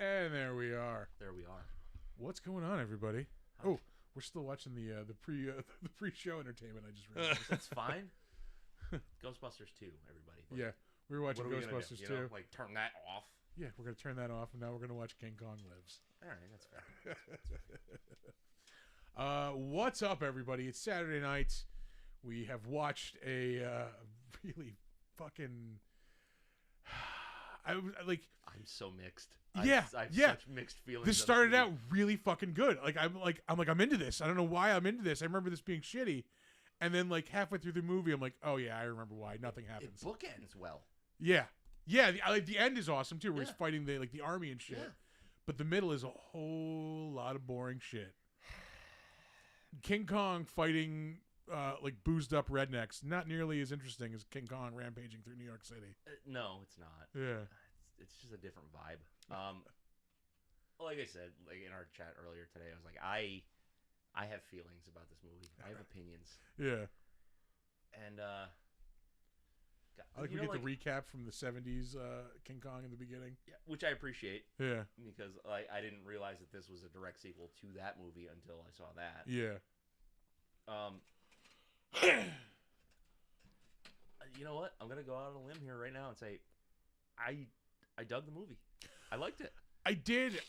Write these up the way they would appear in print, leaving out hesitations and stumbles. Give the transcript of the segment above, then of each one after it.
And there we are. There we are. What's going on, everybody? Oh, we're still watching the the pre-show entertainment. I just realized. It's fine. Ghostbusters 2, everybody. Like, Yeah, we were watching what are we Ghostbusters do? 2. You know, like turn that off. Yeah, we're gonna turn that off, and now we're gonna watch King Kong Lives. All right, that's fair. What's up, everybody? It's Saturday night. We have watched a really fucking. I'm so mixed. Yeah, I have yeah. such mixed feelings. This started out really fucking good. I'm into this. I don't know why I'm into this. I remember this being shitty, and then like halfway through the movie, I'm like, oh yeah, I remember why. Nothing happens. It bookends well. Yeah. The end is awesome too, where he's fighting the army and shit. Yeah. But the middle is a whole lot of boring shit. King Kong fighting boozed up rednecks, not nearly as interesting as King Kong rampaging through New York City. No, it's not. Yeah. It's just a different vibe. Like I said, like in our chat earlier today, I was like, I have feelings about this movie. I have opinions. Yeah. And we get the recap from the 70s King Kong in the beginning. Yeah, which I appreciate. Yeah. Because I didn't realize that this was a direct sequel to that movie until I saw that. Yeah. You know what? I'm gonna go out on a limb here right now and say, I dug the movie. I liked it. I did.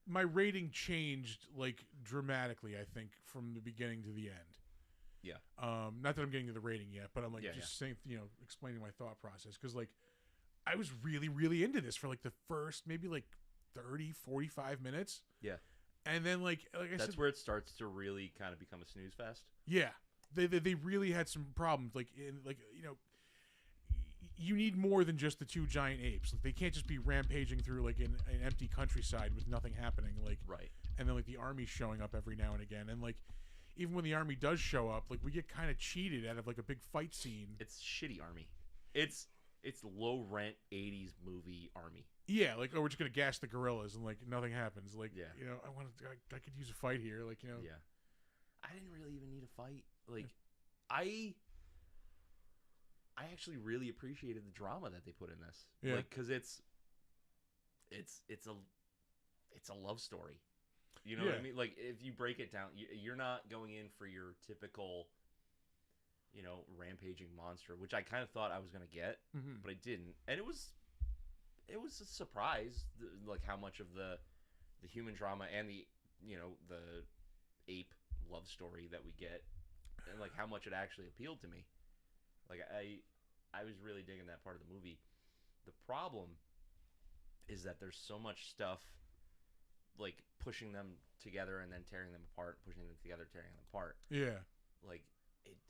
My rating changed like dramatically. I think from the beginning to the end. Yeah. Not that I'm getting to the rating yet, but I'm saying, explaining my thought process, because like I was really, really into this for like the first maybe like 30, 45 minutes. Yeah. And then like I said, that's where it starts to really kind of become a snooze fest. Yeah. They really had some problems. You need more than just the two giant apes. Like, they can't just be rampaging through like an empty countryside with nothing happening. Like, right. And then like the army showing up every now and again, and like even when the army does show up, like we get kind of cheated out of like a big fight scene. It's shitty army. It's low rent 80s movie army. Yeah, like, oh, we're just gonna gas the gorillas and like nothing happens. Like, yeah. I could use a fight here. Like, Yeah. I didn't really even need a fight. Like, I actually really appreciated the drama that they put in this. Yeah. Like, because it's a love story. You know what I mean? Like, if you break it down, you're not going in for your typical, rampaging monster, which I kind of thought I was going to get, but I didn't. And it was a surprise, like how much of the human drama and the ape love story that we get, and like how much it actually appealed to me. Like I was really digging that part of the movie. The problem is that there's so much stuff like pushing them together and then tearing them apart, pushing them together, tearing them apart. Yeah. Like,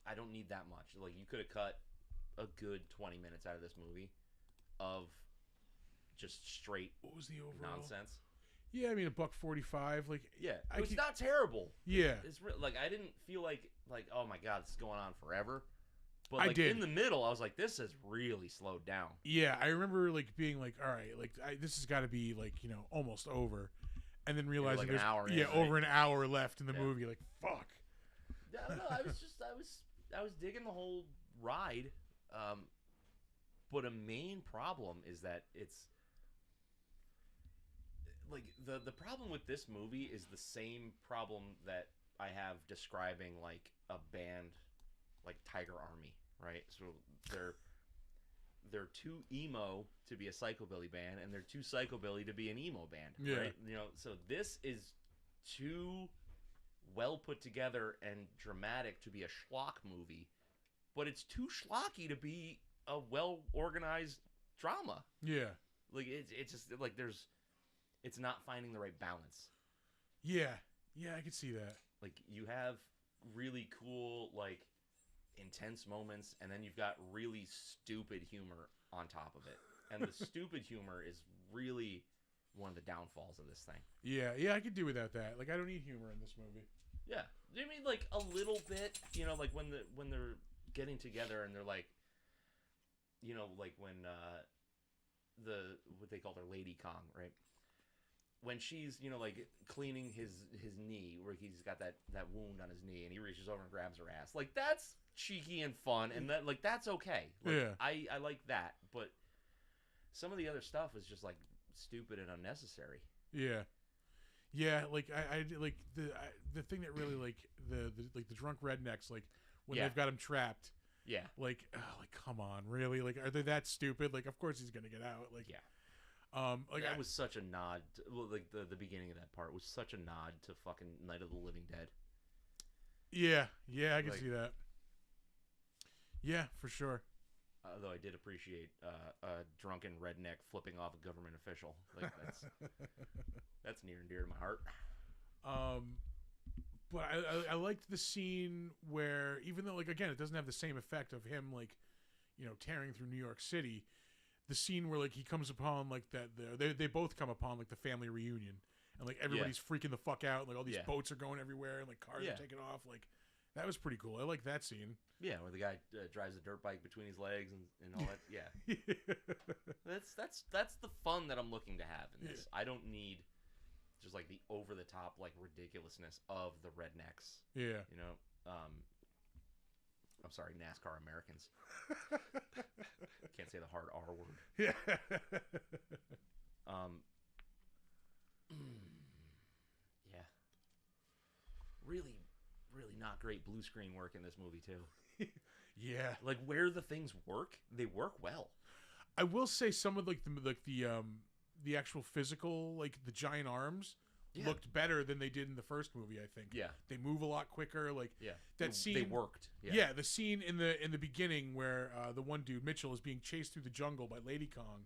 I don't need that much. Like, you could have cut a good 20 minutes out of this movie of just straight what was the overall nonsense. Yeah, I mean $1.45. Like, yeah, it's not terrible. Yeah, it's like I didn't feel like oh my god, this is going on forever. But like in the middle, I was like, this has really slowed down. Yeah, I remember like being like, all right, like this has got to be like almost over, and then realizing like there's over an hour left in the movie. Like, fuck. Yeah, no, I was digging the whole ride, but a main problem is that it's like the problem with this movie is the same problem that I have describing like a band like Tiger Army, right? So they're too emo to be a psychobilly band, and they're too psychobilly to be an emo band, right? So this is too well put together and dramatic to be a schlock movie, but it's too schlocky to be a well organized drama. Yeah, like it's just like it's not finding the right balance. Yeah, I can see that. Like, you have really cool like intense moments, and then you've got really stupid humor on top of it, and the stupid humor is really one of the downfalls of this thing. Yeah, I could do without that. Like, I don't need humor in this movie. Yeah, I mean, like a little bit, like when they're getting together and they're like, like when what they call their Lady Kong, right? When she's like cleaning his knee, where he's got that wound on his knee, and he reaches over and grabs her ass, like that's cheeky and fun, and that like that's okay. Like, yeah, I like that, but some of the other stuff was just like stupid and unnecessary. Yeah. Yeah, like I like the thing that really like the drunk rednecks, like when they've got him trapped. Yeah. Like come on, really? Like, are they that stupid? Like, of course he's gonna get out. Like, yeah. Like that was such a nod. Like the beginning of that part was such a nod to fucking Night of the Living Dead. Yeah, I can see that. Yeah, for sure. Although I did appreciate a drunken redneck flipping off a government official. Like that's near and dear to my heart. But I liked the scene where, even though, like, again, it doesn't have the same effect of him, like, tearing through New York City, the scene where, like, he comes upon, like, they both come upon, like, the family reunion, and, like, everybody's freaking the fuck out, and, like, all these boats are going everywhere, and, like, cars are taking off, like, that was pretty cool. I like that scene. Yeah, where the guy drives a dirt bike between his legs and all that. Yeah. That's the fun that I'm looking to have in this. I don't need just like the over the top like ridiculousness of the rednecks. Yeah. I'm sorry, NASCAR Americans. Can't say the hard R word. Yeah. Yeah. Really, really not great blue screen work in this movie too. Yeah. Like where the things work, they work well. I will say some of the actual physical, like the giant arms, looked better than they did in the first movie. I think. Yeah. They move a lot quicker. Like that scene. They worked. Yeah. The scene in the beginning where the one dude Mitchell is being chased through the jungle by Lady Kong,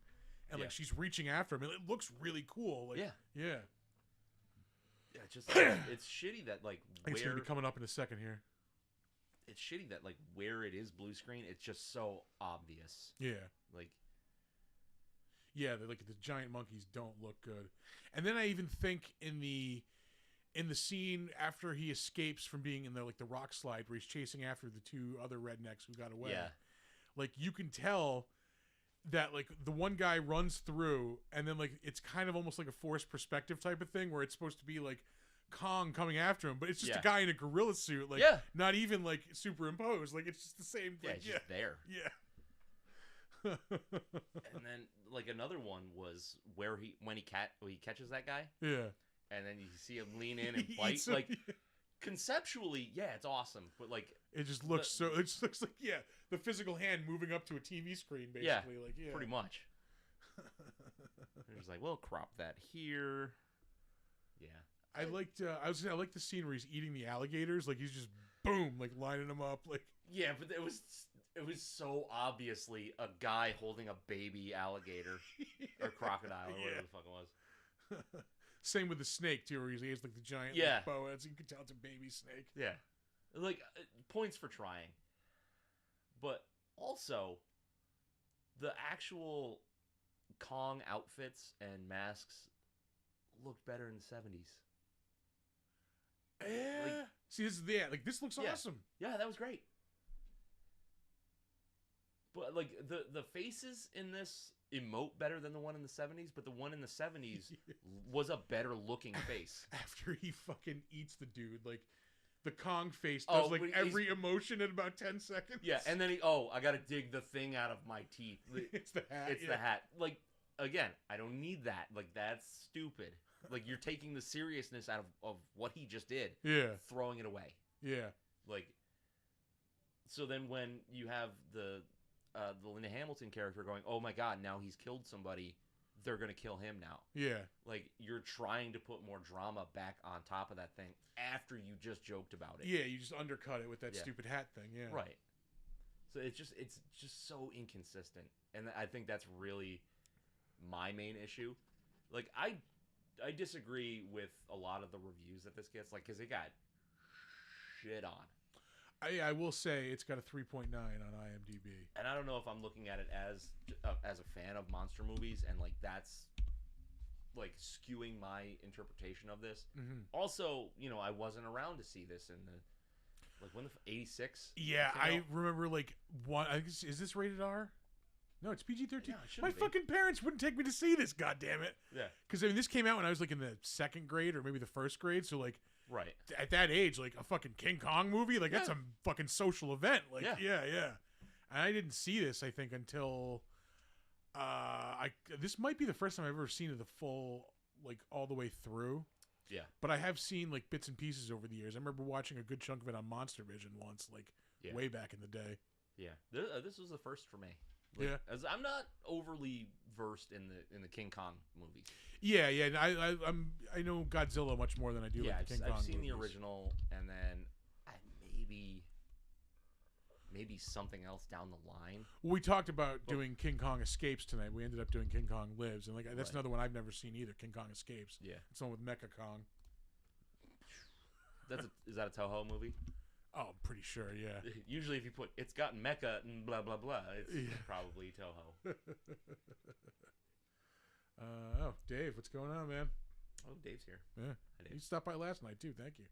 and like she's reaching after him, and it looks really cool. Like, yeah. Yeah, it's just it's shitty that like it's gonna be coming up in a second here. It's shitty that like where it is blue screen, it's just so obvious. Yeah. Like. Yeah, like the giant monkeys don't look good. And then I even think in the scene after he escapes from being in the rock slide where he's chasing after the two other rednecks who got away. Yeah. Like you can tell that like the one guy runs through and then like it's kind of almost like a forced perspective type of thing where it's supposed to be like Kong coming after him, but it's just a guy in a gorilla suit, like not even like superimposed. Like it's just the same thing. It's just there. Yeah. And then like another one was where when he catches that guy. Yeah. And then you see him lean in and fight. Like conceptually, it's awesome, but like it just looks it just looks like the physical hand moving up to a TV screen basically. Pretty much. They're just like, well, crop that here. Yeah. I liked the scene where he's eating the alligators, like he's just boom, like lining them up, like but it was so obviously a guy holding a baby alligator or crocodile or whatever the fuck it was. Same with the snake too, where he has like the giant like, boa, so you can tell it's a baby snake. Yeah, like points for trying, but also the actual Kong outfits and masks looked better in the 70s. Yeah. See, this is this looks awesome. Yeah, that was great. But like the faces in this emote better than the one in the 70s, but the one in the 70s was a better looking face. After he fucking eats the dude, like the Kong face does like every emotion in about 10 seconds. Yeah, and then I gotta dig the thing out of my teeth. It's the hat. It's the hat. Like again, I don't need that. Like that's stupid. Like you're taking the seriousness out of what he just did. Yeah. Throwing it away. Yeah. Like so then when you have the Linda Hamilton character going, oh my god, now he's killed somebody, they're gonna kill him now. Yeah. Like you're trying to put more drama back on top of that thing after you just joked about it. Yeah, you just undercut it with that stupid hat thing. Yeah. Right. So it's just so inconsistent, and I think that's really my main issue. Like I disagree with a lot of the reviews that this gets, like because it got shit on. I will say it's got a 3.9 on IMDb. And I don't know if I'm looking at it as a fan of monster movies, and like that's like skewing my interpretation of this. Mm-hmm. Also, I wasn't around to see this in when the 86. Yeah, I remember like one. Is this rated R? No, it's PG-13. Yeah, my fucking parents wouldn't take me to see this. God damn it. Yeah. Because this came out when I was like in the second grade or maybe the first grade. So like. Right. At that age, like a fucking King Kong movie, like that's a fucking social event. Like, yeah. And I didn't see this, I think, until This might be the first time I've ever seen it the full, like all the way through. Yeah. But I have seen like bits and pieces over the years. I remember watching a good chunk of it on Monster Vision once, like way back in the day. Yeah. This was the first for me. Like, as I'm not overly versed in the King Kong movies. Yeah. I know Godzilla much more than I do like the King Kong. I've seen movies. the original, and then maybe something else down the line. Well, we talked about doing King Kong Escapes tonight. We ended up doing King Kong Lives, and like that's another one I've never seen either. King Kong Escapes. Yeah, it's the one with Mecha Kong. Is that a Toho movie? Oh, I'm pretty sure. Yeah. Usually, if you put "it's got mecha" and blah blah blah, it's probably Toho. Oh, Dave, what's going on, man? Oh, Dave's here. Yeah, you stopped by last night too. Thank you.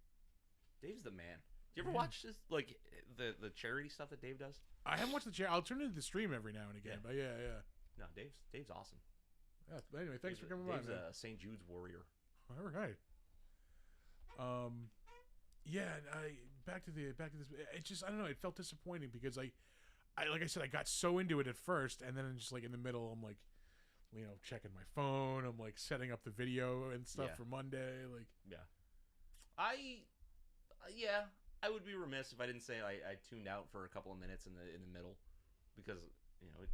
Dave's the man. Do you ever watch this, like the charity stuff that Dave does? I haven't watched the charity. I'll turn into the stream every now and again. But yeah. No, Dave's awesome. Yeah. But anyway, thanks for coming by. Dave's man. a St. Jude's warrior. All right. Yeah. Back to this. It just I don't know. It felt disappointing because I like I said I got so into it at first, and then just like in the middle, I'm like, checking my phone. I'm like setting up the video and stuff for Monday. Like I would be remiss if I didn't say I tuned out for a couple of minutes in the middle because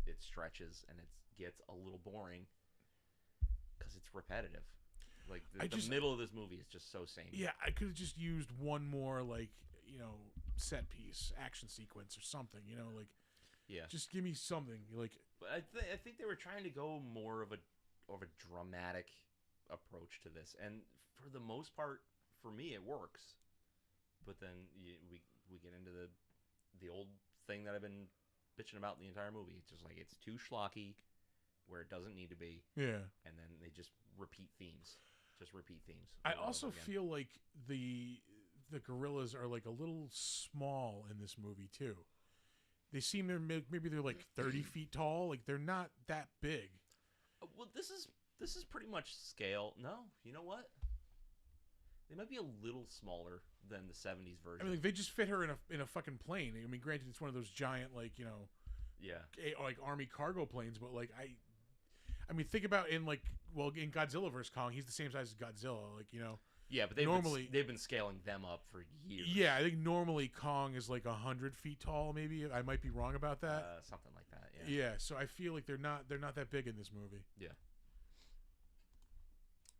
it stretches and it gets a little boring because it's repetitive. Like the middle of this movie is just so samey. Yeah, I could have just used one more like set piece action sequence or something. Just give me something like. But I think they were trying to go more of a dramatic approach to this, and for the most part, for me, it works. But then we get into the old thing that I've been bitching about the entire movie. It's just like it's too schlocky where it doesn't need to be. Yeah. And then they just repeat themes. I also feel like the gorillas are like a little small in this movie too. They seem maybe they're like 30 feet tall. Like they're not that big. Well, this is pretty much scale. No, you know what? They might be a little smaller than the 70s version. I mean, like, they just fit her in a fucking plane. I mean, granted, it's one of those giant, like, like army cargo planes, but like I mean, think about in Godzilla vs. Kong, he's the same size as Godzilla, like, Yeah, but they've been scaling them up for years. Yeah, I think normally Kong is like 100 feet tall. Maybe I might be wrong about that. Something like that. Yeah. Yeah. So I feel like they're not that big in this movie. Yeah.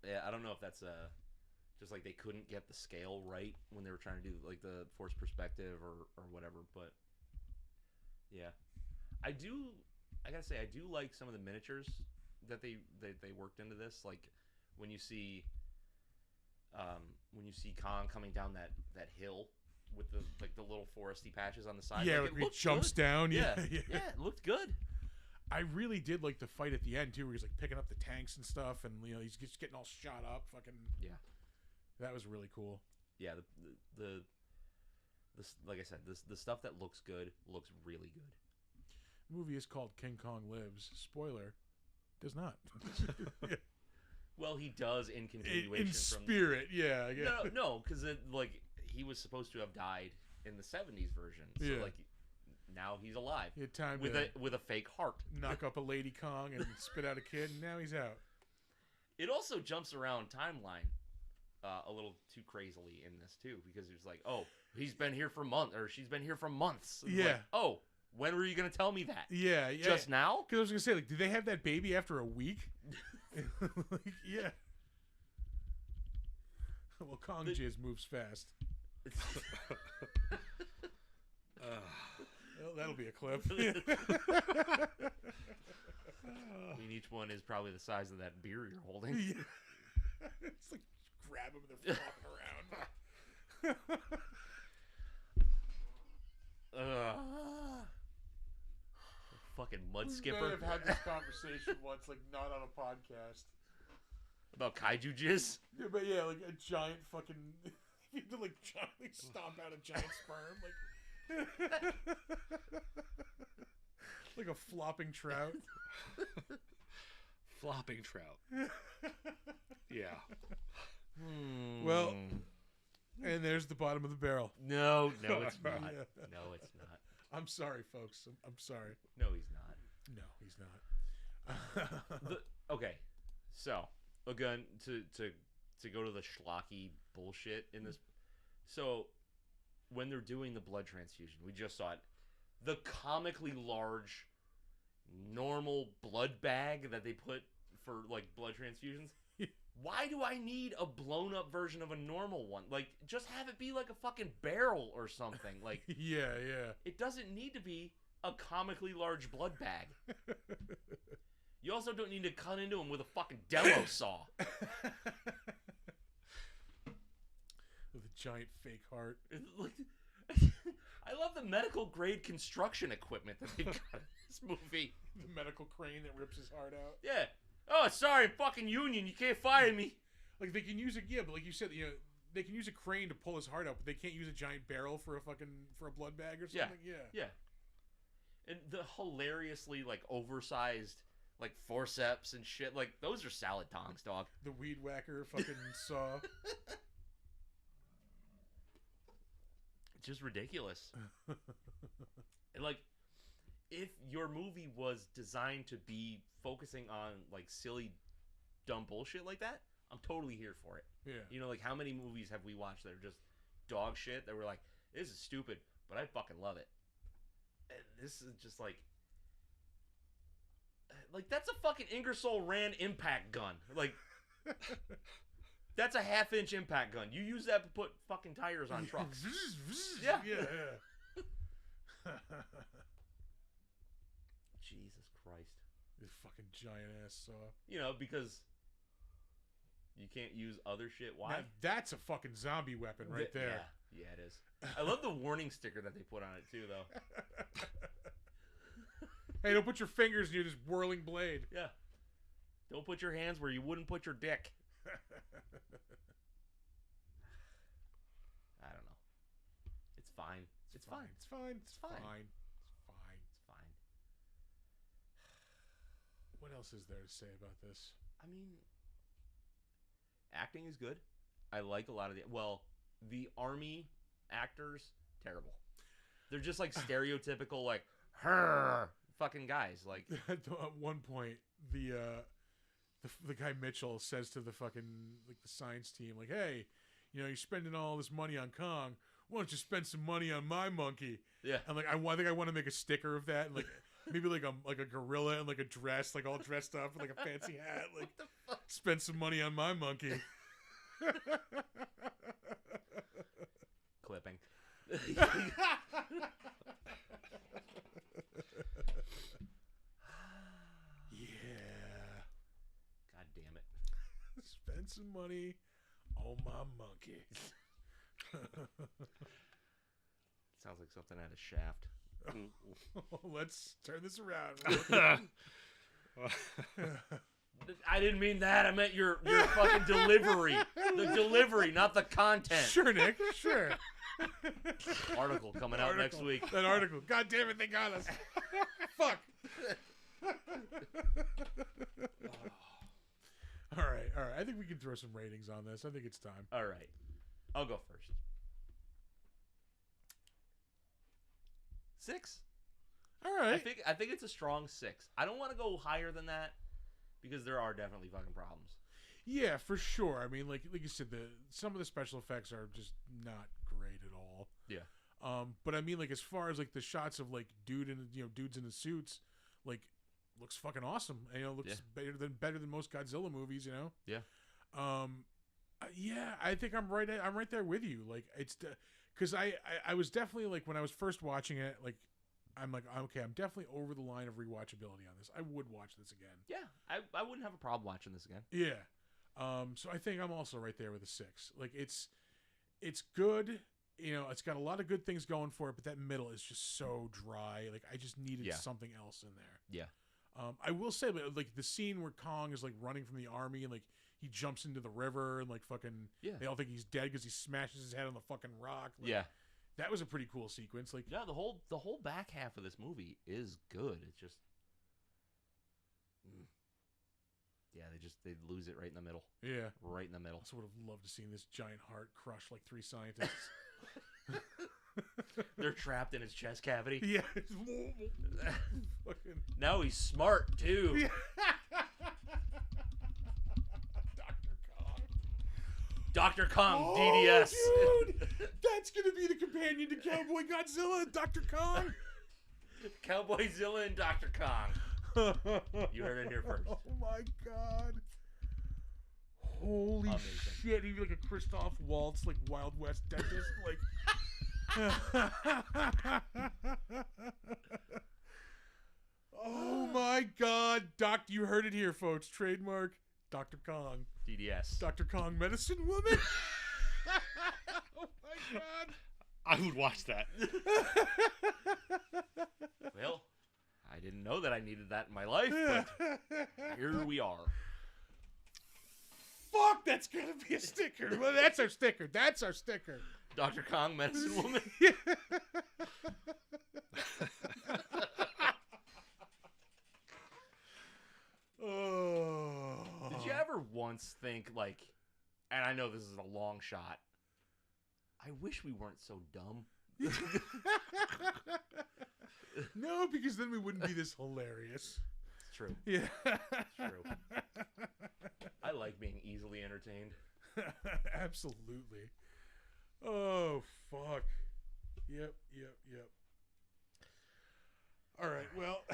Yeah, I don't know if that's just like they couldn't get the scale right when they were trying to do like the forced perspective or whatever. But yeah, I gotta say I do like some of the miniatures that they worked into this. Like when you see Kong coming down that hill with the little foresty patches on the side. Yeah, like it jumps good. Down. Yeah, it looked good. I really did like the fight at the end too, where he's like picking up the tanks and stuff, and he's just getting all shot up. Fucking that was really cool. Yeah, the like I said, the stuff that looks good looks really good. The movie is called King Kong Lives. Spoiler, does not. Well, he does in continuation. In spirit, yeah. No, because he was supposed to have died in the 70s version. So now he's alive. He had time with a fake heart. Knock up a Lady Kong and spit out a kid, and now he's out. It also jumps around timeline a little too crazily in this too, because it's like, oh, he's been here for months, or she's been here for months. Yeah. Like, oh, when were you gonna tell me that? Yeah. Just now? Because I was gonna say, like, did they have that baby after a week? Yeah. Well, Kong jizz moves fast. Well, that'll be a clip. I mean, each one is probably the size of that beer you're holding. Yeah. It's like grab them and they're flopping around. Fucking mud skipper. We may have had this conversation once, like not on a podcast. About kaiju jizz? Yeah, but yeah, like a giant fucking. You have to like stomp out a giant sperm, like a flopping trout. Flopping trout. Yeah. Well, and there's the bottom of the barrel. No, it's not. No, it's not. I'm sorry, folks. I'm sorry. No, he's not. No, he's not. Okay, so again to go to the schlocky bullshit in this. So when they're doing the blood transfusion, we just saw it. The comically large, normal blood bag that they put for like blood transfusions. Why do I need a blown up version of a normal one? Like, just have it be like a fucking barrel or something. Like, yeah. it doesn't need to be a comically large blood bag. You also don't need to cut into them with a fucking demo saw. With a giant fake heart. I love the medical grade construction equipment that they've got in this movie. The medical crane that rips his heart out. Yeah. Oh, sorry, fucking union. You can't fire me. Like, they can use but like you said, they can use a crane to pull his heart out, but they can't use a giant barrel for a blood bag or something. Yeah. And the hilariously like oversized like forceps and shit, like those are salad tongs, dog. The weed whacker fucking saw. Just ridiculous. And like, if your movie was designed to be focusing on like silly, dumb bullshit like that, I'm totally here for it. Yeah. Like how many movies have we watched that are just dog shit that we're like, this is stupid, but I fucking love it. And this is just like that's a fucking Ingersoll Rand impact gun. Like, that's a 1/2-inch impact gun. You use that to put fucking tires on trucks. Yeah. Jesus Christ. This fucking giant ass saw. Because you can't use other shit. Why? Now, that's a fucking zombie weapon right there. Yeah, it is. I love the warning sticker that they put on it too, though. Hey, don't put your fingers near this whirling blade. Yeah. Don't put your hands where you wouldn't put your dick. I don't know. It's fine. It's fine. It's fine. It's fine. What else is there to say about this? I mean, acting is good. I like a lot of the army actors, terrible. They're just like stereotypical, like, fucking guys. Like, at one point, the guy Mitchell says to the fucking like the science team, like, "Hey, you're spending all this money on Kong. Why don't you spend some money on my monkey?" Yeah. And like, I think I want to make a sticker of that, and like maybe like a gorilla in like a dress, like all dressed up with like a fancy hat, like spend some money on my monkey. Clipping. Yeah. God damn it. Spend some money on my monkey. Sounds like something out of Shaft. Let's turn this around. I didn't mean that. I meant your fucking delivery. The delivery, not the content. Sure, Nick. Sure. Article coming out next week. That article. God damn it, they got us. Fuck. All right. I think we can throw some ratings on this. I think it's time. All right. I'll go first. 6. All right. I think it's a strong 6. I don't want to go higher than that because there are definitely fucking problems. Yeah, for sure. I mean, like you said, some of the special effects are just not great at all. Yeah. But I mean, like as far as like the shots of like dudes in the suits, like looks fucking awesome. And, looks better than most Godzilla movies. Yeah. Yeah, I think I'm right there with you. Like it's because I was definitely like when I was first watching it, like I'm like, okay, I'm definitely over the line of rewatchability on this. I would watch this again. Yeah, I wouldn't have a problem watching this again. Yeah. So I think I'm also right there with a 6. Like it's good. It's got a lot of good things going for it, but that middle is just so dry. Like I just needed something else in there. Yeah. I will say, like the scene where Kong is like running from the army and like he jumps into the river and like fucking they all think he's dead because he smashes his head on the fucking rock. Like, yeah. That was a pretty cool sequence. Like, yeah, the whole back half of this movie is good. It's just, yeah, they lose it right in the middle. Yeah, right in the middle. I also would have loved to see this giant heart crush like 3 scientists. They're trapped in his chest cavity. Yeah. Fucking. Now he's smart too. Yeah. Dr. Kong. Dr. Kong, Oh, DDS. dude, that's gonna be the companion to Cowboy Godzilla, Dr. Kong. Cowboyzilla and Dr. Kong. You heard it here first. Oh my god. Holy Amazing. shit. He'd be like a Christoph Waltz, like Wild West dentist. Like. Oh my god. You heard it here, folks. Trademark Dr. Kong. DDS. Dr. Kong Medicine Woman. Oh my god. I would watch that. Well, I didn't know that I needed that in my life, but here we are. Fuck, that's gonna be a sticker. Well, that's our sticker. That's our sticker. Dr. Kong, Medicine Woman. Oh. Did you ever once think, like, and I know this is a long shot, I wish we weren't so dumb. No, because then we wouldn't be this hilarious. It's true. Yeah. True. I like being easily entertained. Absolutely. Oh, fuck. Yep. All right, well,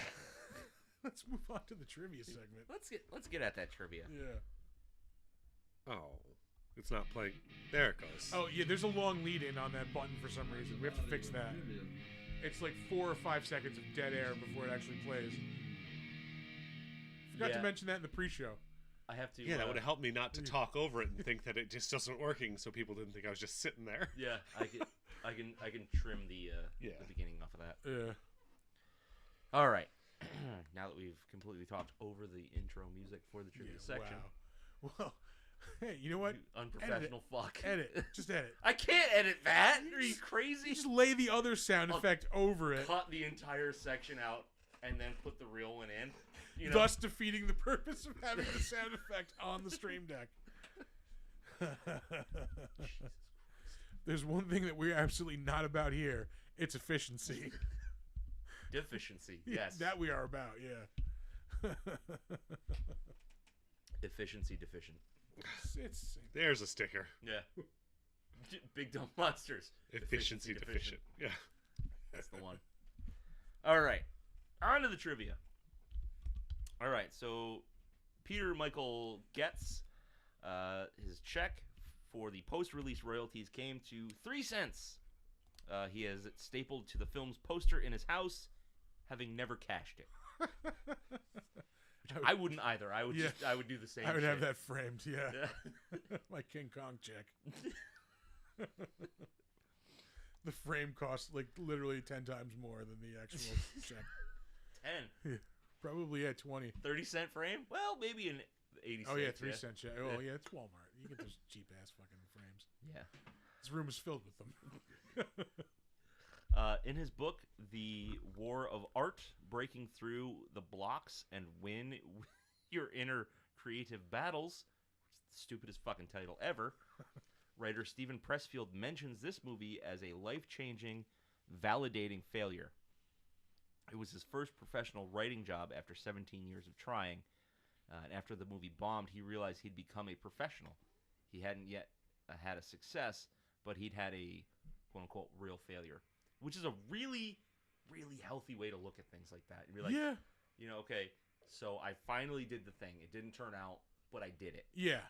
let's move on to the trivia segment. Let's get at that trivia. Yeah. Oh, it's not playing. There it goes. Oh, yeah, there's a long lead in on that button for some reason. We have to fix that. It's like 4 or 5 seconds of dead air before it actually plays. Forgot to mention that in the pre-show. I have to. Yeah, that would have helped me not to talk over it and think that it just wasn't working, so people didn't think I was just sitting there. Yeah, I can trim the beginning off of that. Yeah. All right. Now that we've completely talked over the intro music for the trivia section. Wow. Well, hey, you know what? You unprofessional fuck. Edit. Just edit. I can't edit that. Are you crazy? Just lay the other sound effect over it. Cut the entire section out and then put the real one in. You know? Thus defeating the purpose of having the sound effect on the stream deck. There's one thing that we're absolutely not about here. It's efficiency. Deficiency, yes. That we are about, yeah. Efficiency deficient. It's There's a sticker. Yeah. Big Dumb Monsters. Efficiency deficient. Yeah. That's the one. All right. On to the trivia. All right. So Peter Michael Getz, his check for the post-release royalties came to 3 cents. He has it stapled to the film's poster in his house, having never cashed it. I wouldn't either. I would do the same. I would shit. have that framed, yeah. My King Kong check. The frame costs like literally 10 times more than the actual check. 10. Yeah, probably 20. 30-cent frame? Well, maybe an 80 cents. Oh yeah, 3 cents. Yeah. Oh yeah, it's Walmart. You get those cheap ass fucking frames. Yeah. This room is filled with them. In his book, The War of Art, Breaking Through the Blocks and Win Your Inner Creative Battles, which is the stupidest fucking title ever, writer Stephen Pressfield mentions this movie as a life-changing, validating failure. It was his first professional writing job after 17 years of trying. And after the movie bombed, he realized he'd become a professional. He hadn't yet had a success, but he'd had a quote-unquote real failure, which is a really, really healthy way to look at things like that. You'd be like, Yeah. you know, okay, so I finally did the thing. It didn't turn out, but I did it. Yeah.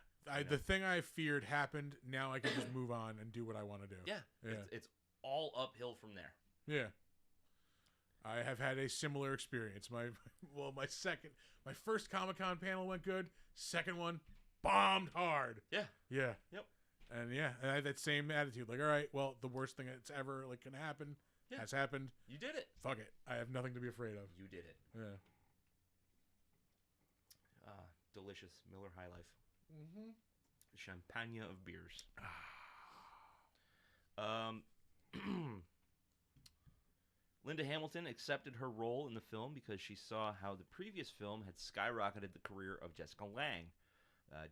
The thing I feared happened. Now I can just move on and do what I want to do. Yeah. Yeah. It's all uphill from there. Yeah. I have had a similar experience. My first Comic-Con panel went good. Second one bombed hard. Yeah. Yeah. Yep. And yeah, and I had that same attitude. Like, all right, well, the worst thing that's ever like gonna happen has happened. You did it. Fuck it. I have nothing to be afraid of. You did it. Yeah. Delicious Miller High Life. Mm-hmm. Champagne of beers. Linda Hamilton accepted her role in the film because she saw how the previous film had skyrocketed the career of Jessica Lange.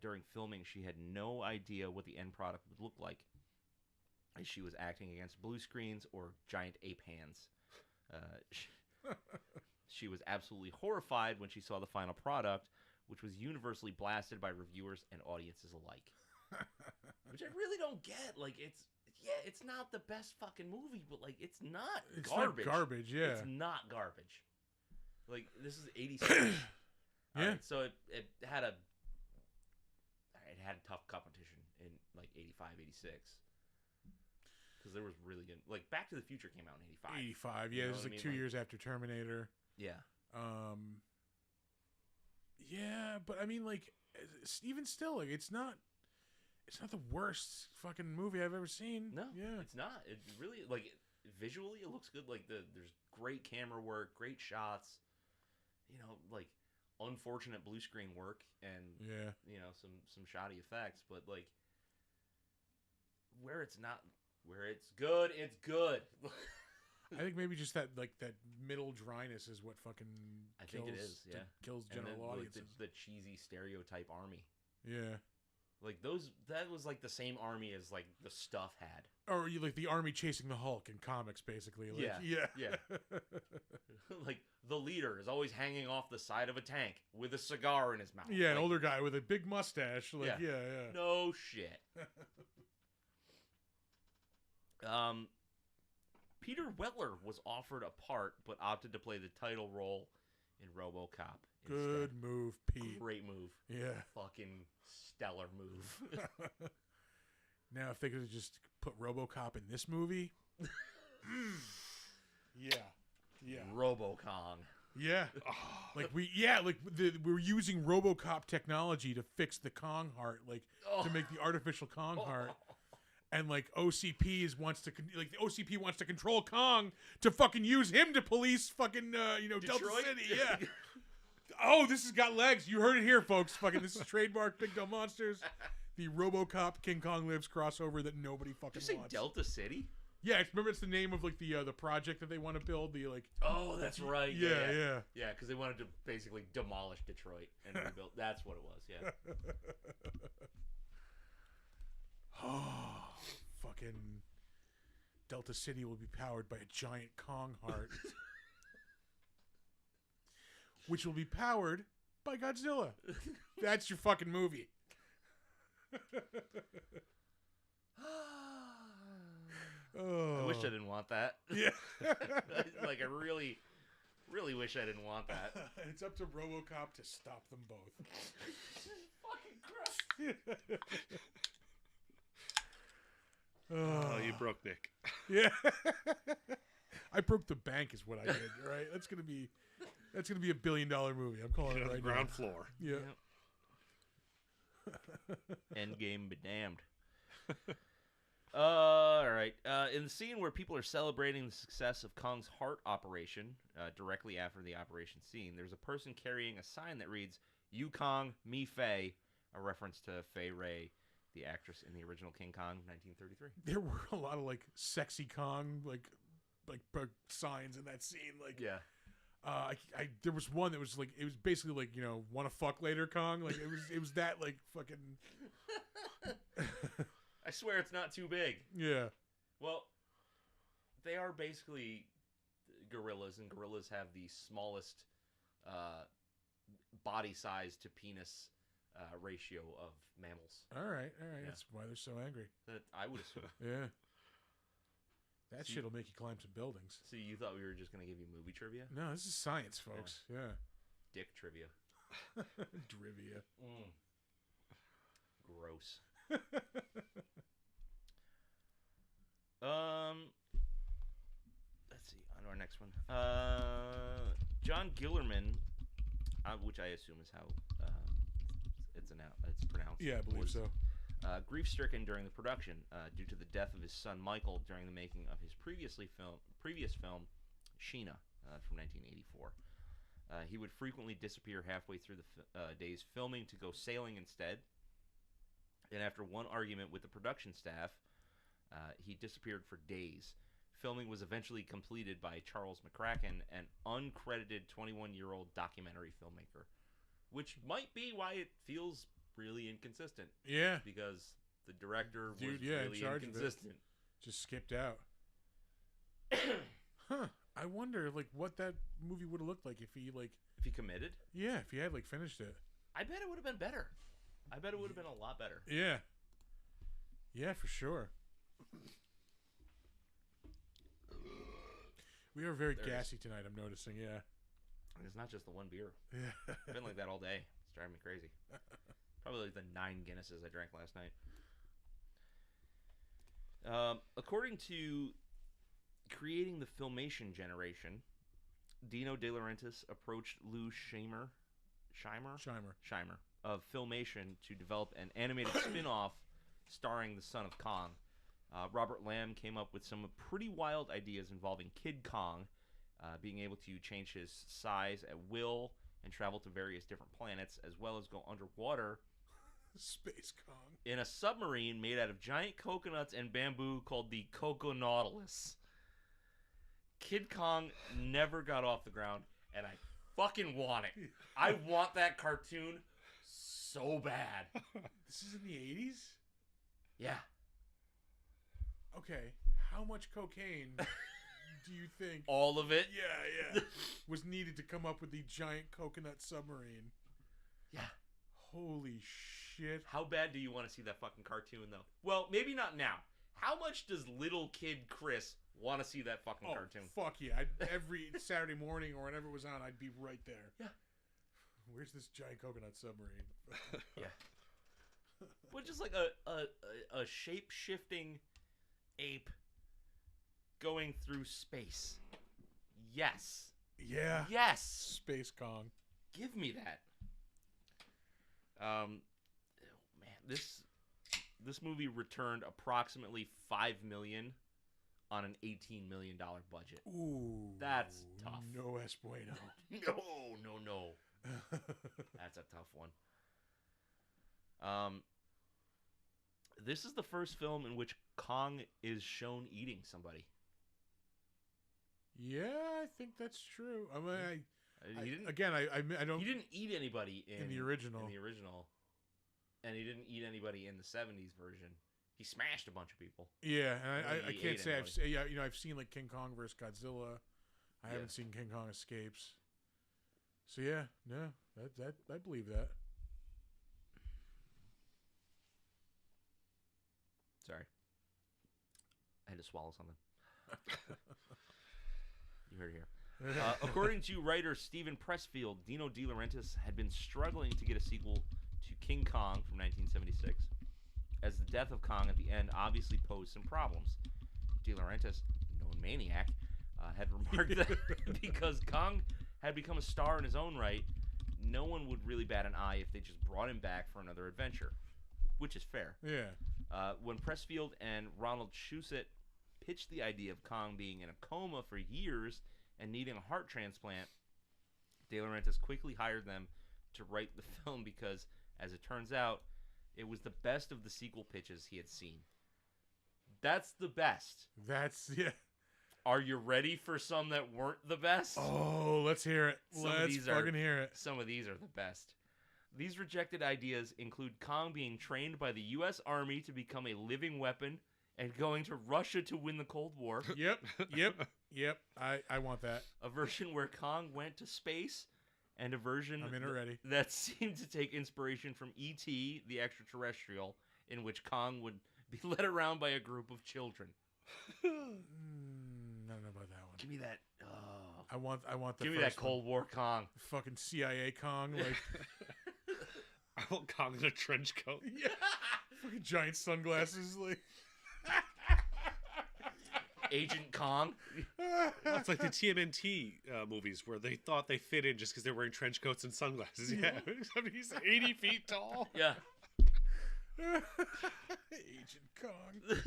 During filming, she had no idea what the end product would look like. She was acting against blue screens or giant ape hands. She was absolutely horrified when she saw the final product, which was universally blasted by reviewers and audiences alike. Which I really don't get. Like, it's not the best fucking movie, but like, it's not garbage. Not garbage, yeah. It's not garbage. Like, this is 86. Yeah. Right, so it had a tough competition in like 85, 86. Because there was really good, like, Back to the Future came out in 85. 85, yeah. It was like 2 years after Terminator. Yeah. Yeah, but I mean, like, even still, like, it's not the worst fucking movie I've ever seen. No, yeah, it's not. It really, like, visually, it looks good. Like, there's great camera work, great shots. You know, like, unfortunate blue screen work, and yeah, you know, some shoddy effects. But like, where it's good, it's good. I think maybe just that middle dryness is what fucking think it is, yeah. kills general and then, audiences. Like, the cheesy stereotype army. Yeah. Like, that was like the same army as like the Stuff had. Or like the army chasing the Hulk in comics, basically. Like, yeah. Like, the leader is always hanging off the side of a tank with a cigar in his mouth. Yeah, like, an older guy with a big mustache. Like, yeah. No shit. Peter Weller was offered a part, but opted to play the title role in RoboCop instead. Good move, Pete. Great move. Yeah. Fucking stellar move. Now, if they could have just put RoboCop in this movie. Yeah. RoboKong. Yeah. Like, we're using RoboCop technology to fix the Kong heart, like, to make the artificial Kong heart. And like the OCP wants to control Kong to fucking use him to police fucking Delta City. Yeah. Oh, this has got legs. You heard it here, folks. Fucking this is trademark Big Dumb Monsters, the RoboCop King Kong Lives crossover that nobody fucking Did you say wants. Delta City? Yeah, remember it's the name of like the project that they want to build. The like. Oh, that's right. Yeah. Yeah, because they wanted to basically demolish Detroit and rebuild. That's what it was. Yeah. Oh, fucking Delta City will be powered by a giant Kong heart, which will be powered by Godzilla. That's your fucking movie. I wish I didn't want that. Yeah. Like, I really, really wish I didn't want that. It's up to RoboCop to stop them both. Fucking Christ. Oh, you broke Nick. Yeah. I broke the bank is what I did, right? That's gonna be a $1 billion movie. I'm calling it right now. Ground floor. Yeah. Endgame be damned. All right. In the scene where people are celebrating the success of Kong's heart operation, directly after the operation scene, there's a person carrying a sign that reads, "You Kong, me Faye," a reference to Fay Ray, the actress in the original King Kong, 1933. There were a lot of like sexy Kong like signs in that scene. Like, yeah. There was one that was like, it was basically like, wanna fuck later Kong. Like it was that like fucking. I swear it's not too big. Yeah. Well, they are basically gorillas, and gorillas have the smallest body size to penis ratio of mammals. All right. Yeah. That's why they're so angry. That I would assume. Yeah. That shit'll make you climb some buildings. So you thought we were just going to give you movie trivia? No, this is science, folks. Yeah. Dick trivia. Trivia. Gross. Let's see. On to our next one. John Gillerman, which I assume is how it's pronounced. Yeah, I believe so. Grief-stricken during the production due to the death of his son Michael during the making of his previous film, Sheena, from 1984. He would frequently disappear halfway through the day's filming to go sailing instead. And after one argument with the production staff, he disappeared for days. Filming was eventually completed by Charles McCracken, an uncredited 21-year-old documentary filmmaker, which might be why it feels really inconsistent. Yeah. Because the director was in really charge inconsistent. Just skipped out. Huh. I wonder, like, what that movie would have looked like if he, like... If he committed? Yeah, if he had, like, finished it. I bet it would have been better. I bet it would have been a lot better. Yeah. Yeah, for sure. We are very gassy tonight, I'm noticing, yeah. And it's not just the one beer. Yeah. It's been like that all day. It's driving me crazy. Probably like the 9 Guinnesses I drank last night. According to Creating the Filmation Generation, Dino De Laurentiis approached Lou Scheimer of Filmation to develop an animated spin-off starring the son of Kong. Robert Lamb came up with some pretty wild ideas involving Kid Kong, being able to change his size at will and travel to various different planets, as well as go underwater Space Kong. in a submarine made out of giant coconuts and bamboo called the Coco Nautilus. Kid Kong never got off the ground, and I fucking want it. I want that cartoon so bad. This is in the 80s? Yeah. Okay, how much cocaine do you think... All of it? Yeah. Was needed to come up with the giant coconut submarine? Yeah. Holy shit. How bad do you want to see that fucking cartoon, though? Well, maybe not now. How much does little kid Chris want to see that fucking cartoon? Fuck yeah. Every Saturday morning or whenever it was on, I'd be right there. Yeah. Where's this giant coconut submarine? Yeah. But just like a shape-shifting ape going through space. Yes. Yeah. Yes. Space Kong. Give me that. Man, this movie returned approximately $5 million on an $18 million budget. Ooh. That's tough. No es bueno. No. That's a tough one. This is the first film in which Kong is shown eating somebody. Yeah, I think that's true. I mean, I don't. He didn't eat anybody in the original. And he didn't eat anybody in the '70s version. He smashed a bunch of people. Yeah, and I can't say anybody. I've seen like King Kong vs. Godzilla. I haven't seen King Kong Escapes. So yeah, no, that I believe that. Sorry, I had to swallow something. You heard it here. According to writer Steven Pressfield, Dino De Laurentiis had been struggling to get a sequel to King Kong from 1976, as the death of Kong at the end obviously posed some problems. De Laurentiis, known maniac, had remarked that because Kong had become a star in his own right, no one would really bat an eye if they just brought him back for another adventure, which is fair. Yeah. When Pressfield and Ronald Shusett pitched the idea of Kong being in a coma for years and needing a heart transplant, De Laurentiis quickly hired them to write the film because, as it turns out, it was the best of the sequel pitches he had seen. That's the best. Yeah. Are you ready for some that weren't the best? Oh, let's hear it. Let's fucking hear it. Some of these are the best. These rejected ideas include Kong being trained by the U.S. Army to become a living weapon and going to Russia to win the Cold War. Yep. I want that. A version where Kong went to space, and a version I'm in already. That seemed to take inspiration from E.T., the extraterrestrial, in which Kong would be led around by a group of children. I don't know about that one. Give me that. I want the. Give me that Cold War Kong. Fucking CIA Kong, like. I want Kong in a trench coat. Yeah. Fucking giant sunglasses, like. Agent Kong. It's like the TMNT movies where they thought they fit in just because they're wearing trench coats and sunglasses. Yeah. He's 80 feet tall. Yeah. Agent Kong.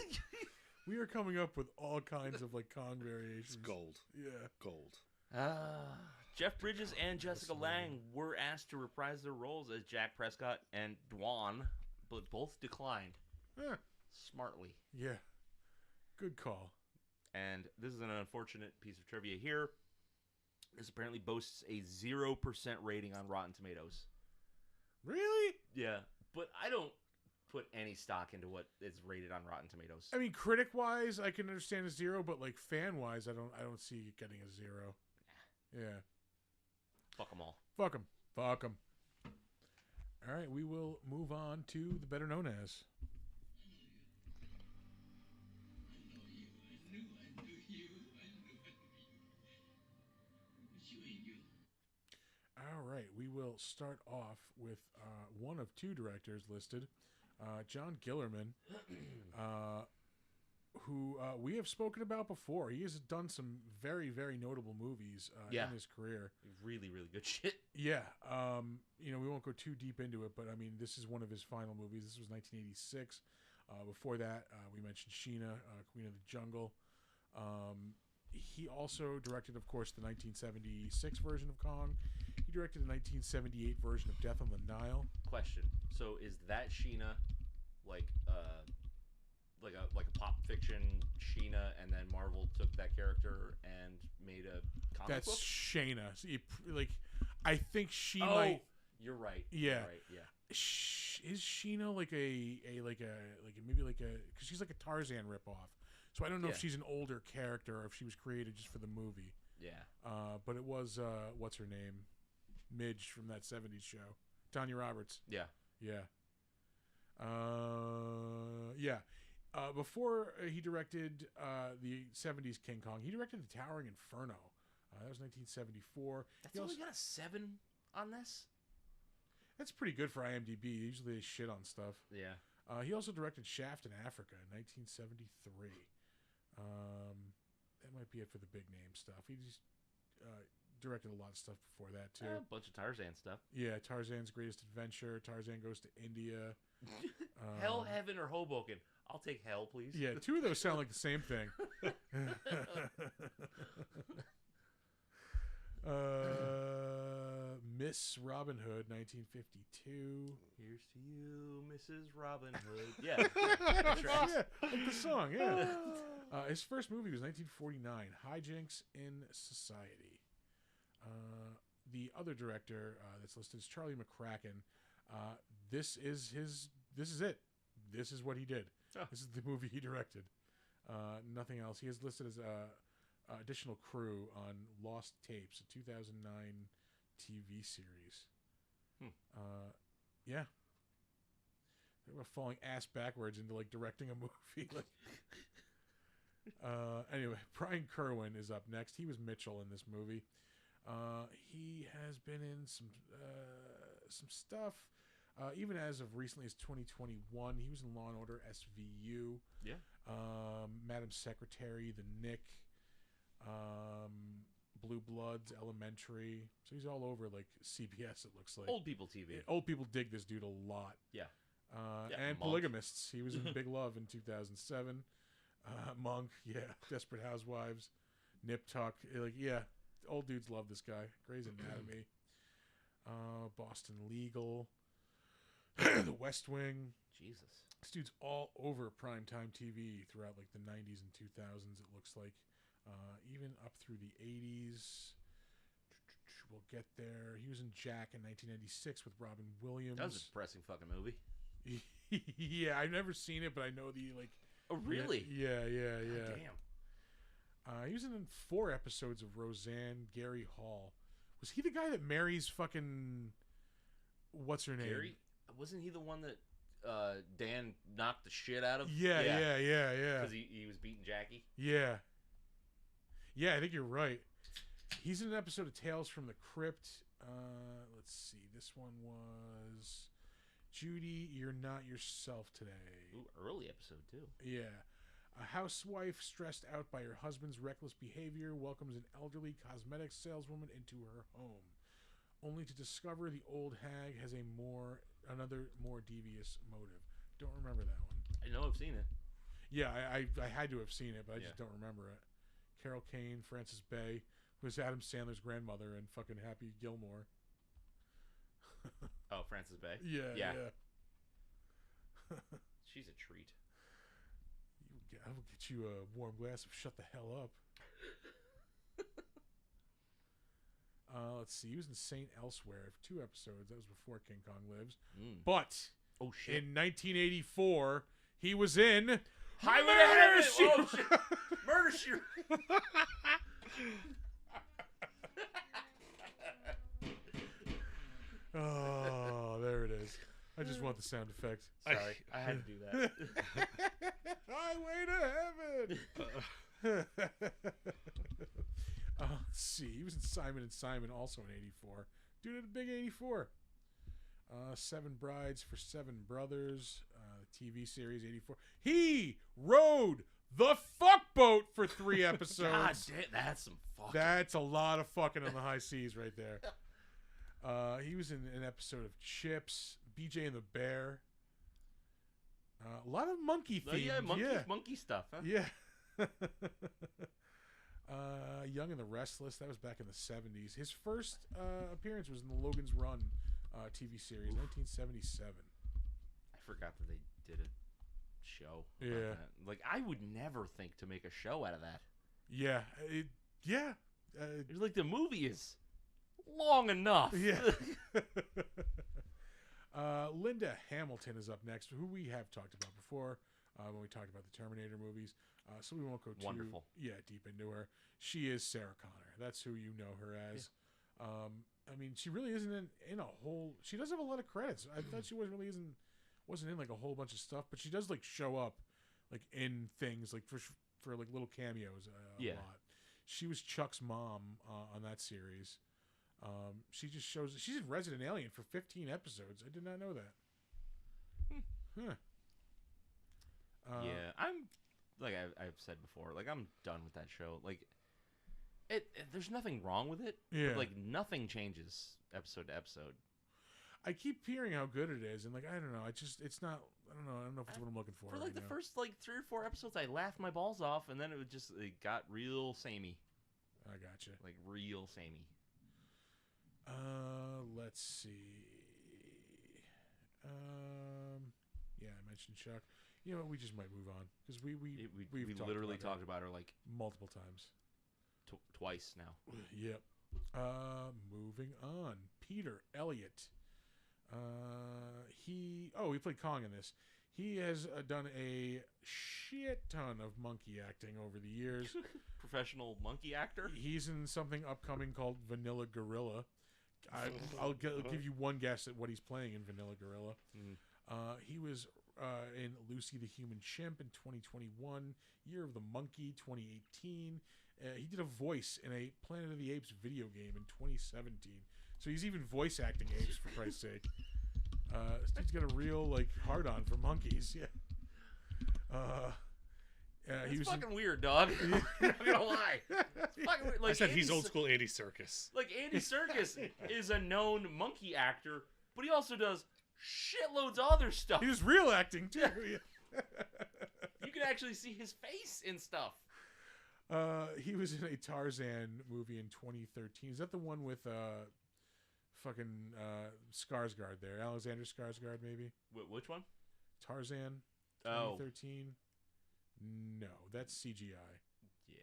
We are coming up with all kinds of like Kong variations. It's gold. Yeah. Gold. Jeff Bridges and Jessica Lange were asked to reprise their roles as Jack Prescott and Dwan, but both declined. Smartly. Yeah. Good call. And this is an unfortunate piece of trivia here. This apparently boasts a 0% rating on Rotten Tomatoes. Really? Yeah, but I don't put any stock into what is rated on Rotten Tomatoes. I mean, critic-wise, I can understand a 0, but like fan-wise, I don't see it getting a 0. Yeah. Fuck them all. Fuck them. Fuck them. All right, we will move on to the better known as. All right, we will start off with one of 2 directors listed, John Gillerman, who we have spoken about before. He has done some very, very notable movies in his career. Really, really good shit. Yeah. We won't go too deep into it, but I mean, this is one of his final movies. This was 1986. Before that, we mentioned Sheena, Queen of the Jungle. He also directed, of course, the 1976 version of Kong. He directed the 1978 version of Death on the Nile. Question: so is that Sheena like a pop fiction Sheena, and then Marvel took that character and made a comic book? That's Shayna. So I think she Oh, might. you're right. Yeah. You're right. Yeah. Is Sheena like because she's like a Tarzan ripoff. So I don't know if she's an older character or if she was created just for the movie. Yeah. But it was what's her name, Midge from that '70s show, Tanya Roberts. Yeah. Yeah. Yeah. Before he directed the '70s King Kong, he directed The Towering Inferno. That was 1974. That's only got a 7 on this. That's pretty good for IMDb. Usually they shit on stuff. Yeah. He also directed Shaft in Africa in 1973. That might be it for the big name stuff. He just directed a lot of stuff before that too. A bunch of Tarzan stuff. Yeah, Tarzan's Greatest Adventure. Tarzan Goes to India. Hell, Heaven, or Hoboken. I'll take Hell, please. Yeah, 2 of those sound like the same thing. Miss Robin Hood, 1952. Here's to you, Mrs. Robin Hood. Yeah. Yeah, like the song, yeah. His first movie was 1949, Hijinks in Society. The other director that's listed is Charlie McCracken. This is it. This is what he did. Oh. This is the movie he directed. Nothing else. He is listed as additional crew on Lost Tapes, a 2009 TV series. Yeah. They were falling ass backwards into like directing a movie. Anyway, Brian Kerwin is up next. He was Mitchell in this movie. He has been in some stuff. Even as of recently as 2021, he was in Law and Order SVU. Yeah. Madam Secretary, The Nick, Blue Bloods, Elementary. So he's all over like CBS. It looks like Old people TV. Old people dig this dude a lot. Yeah. And Monk. Polygamists. He was in Big Love in 2007. Monk, yeah. Desperate Housewives, Nip Tuck. Old dudes love this guy. Grey's Anatomy, Boston Legal, The West Wing. Jesus. This dude's all over primetime TV throughout like the 90s and 2000s. It looks like, even up through the 80s. We'll get there. He was in Jack in 1996 with Robin Williams. That was a depressing fucking movie. Yeah, I've never seen it, but I know the like. Oh, really? Yeah. God damn. He was in 4 episodes of Roseanne. Gary Hall. Was he the guy that marries fucking? What's her name? Gary? Wasn't he the one that Dan knocked the shit out of? Yeah. Because he was beating Jackie? Yeah. Yeah, I think you're right. He's in an episode of Tales from the Crypt. Let's see. This one was Judy, You're Not Yourself Today. Ooh, early episode, too. Yeah. A housewife stressed out by her husband's reckless behavior welcomes an elderly cosmetics saleswoman into her home, only to discover the old hag has another more devious motive. Don't remember that one. I know I've seen it. Yeah, I had to have seen it, but I just don't remember it. Carol Kane, Frances Bay, who was Adam Sandler's grandmother in fucking Happy Gilmore. Oh, Frances Bay? Yeah. She's a treat. I will get you a warm glass of Shut the Hell Up. Let's see. He was in Saint Elsewhere for 2 episodes. That was before King Kong Lives. But Oh shit! In 1984, he was in Highway to Murder, Heaven! She Oh shit! Murder She Wrote. Oh, there it is. I just want the sound effect. Sorry, I had to do that. Highway to Heaven. Let's see. He was in Simon and Simon, also in '84. Dude had a big '84. Seven Brides for Seven Brothers, TV series '84. He rode the fuck boat for 3 episodes. God damn, that's some fucking. That's a lot of fucking on the high seas right there. He was in an episode of Chips, BJ and the Bear. A lot of monkey themes. Yeah, monkey stuff. Huh? Yeah. Young and the Restless. That was back in the 70s. His first appearance was in the Logan's Run TV series, 1977. I forgot that they did a show. About Yeah. that. Like I would never think to make a show out of that. Yeah. It's like the movie is long enough. Yeah. Linda Hamilton is up next, who we have talked about before when we talked about the Terminator movies. So we won't go too deep into her. She is Sarah Connor. That's who you know her as. Yeah. I mean, she really isn't in a whole. She does have a lot of credits. I thought she wasn't in like a whole bunch of stuff, but she does like show up like in things like for like little cameos a lot. She was Chuck's mom on that series. She just shows. She's in Resident Alien for 15 episodes. I did not know that. Huh. Yeah, I'm like I've said before. Like I'm done with that show. Like there's nothing wrong with it. Yeah. But, like nothing changes episode to episode. I keep hearing how good it is, and like I don't know. It's not. I don't know. I don't know if it's what I'm looking for. For like right the now. first like 3 or 4 episodes, I laughed my balls off, and then it got real samey. I gotcha. Like real samey. Let's see. Yeah, I mentioned Chuck. You know what? We just might move on because we literally talked about her like multiple times. Twice now. Yep. Moving on. Peter Elliott. He played Kong in this. He has done a shit ton of monkey acting over the years. Professional monkey actor. He's in something upcoming called Vanilla Gorilla. I'll give you one guess at what he's playing in Vanilla Gorilla. He was in Lucy the Human Chimp in 2021, Year of the Monkey 2018. He did a voice in a Planet of the Apes video game in 2017. So he's even voice acting apes, for Christ's sake. This dude's got a real like hard on for monkeys. Yeah. He was fucking weird, dog. I'm not gonna lie. It's fucking weird. Like, I said he's old school Andy Serkis. Like Andy Serkis is a known monkey actor, but he also does shitloads of other stuff. He was real acting too. Yeah. You can actually see his face in stuff. He was in a Tarzan movie in 2013. Is that the one with fucking Skarsgård there? Alexander Skarsgård, maybe? Which one? Tarzan 2013? No, that's CGI. Yeah.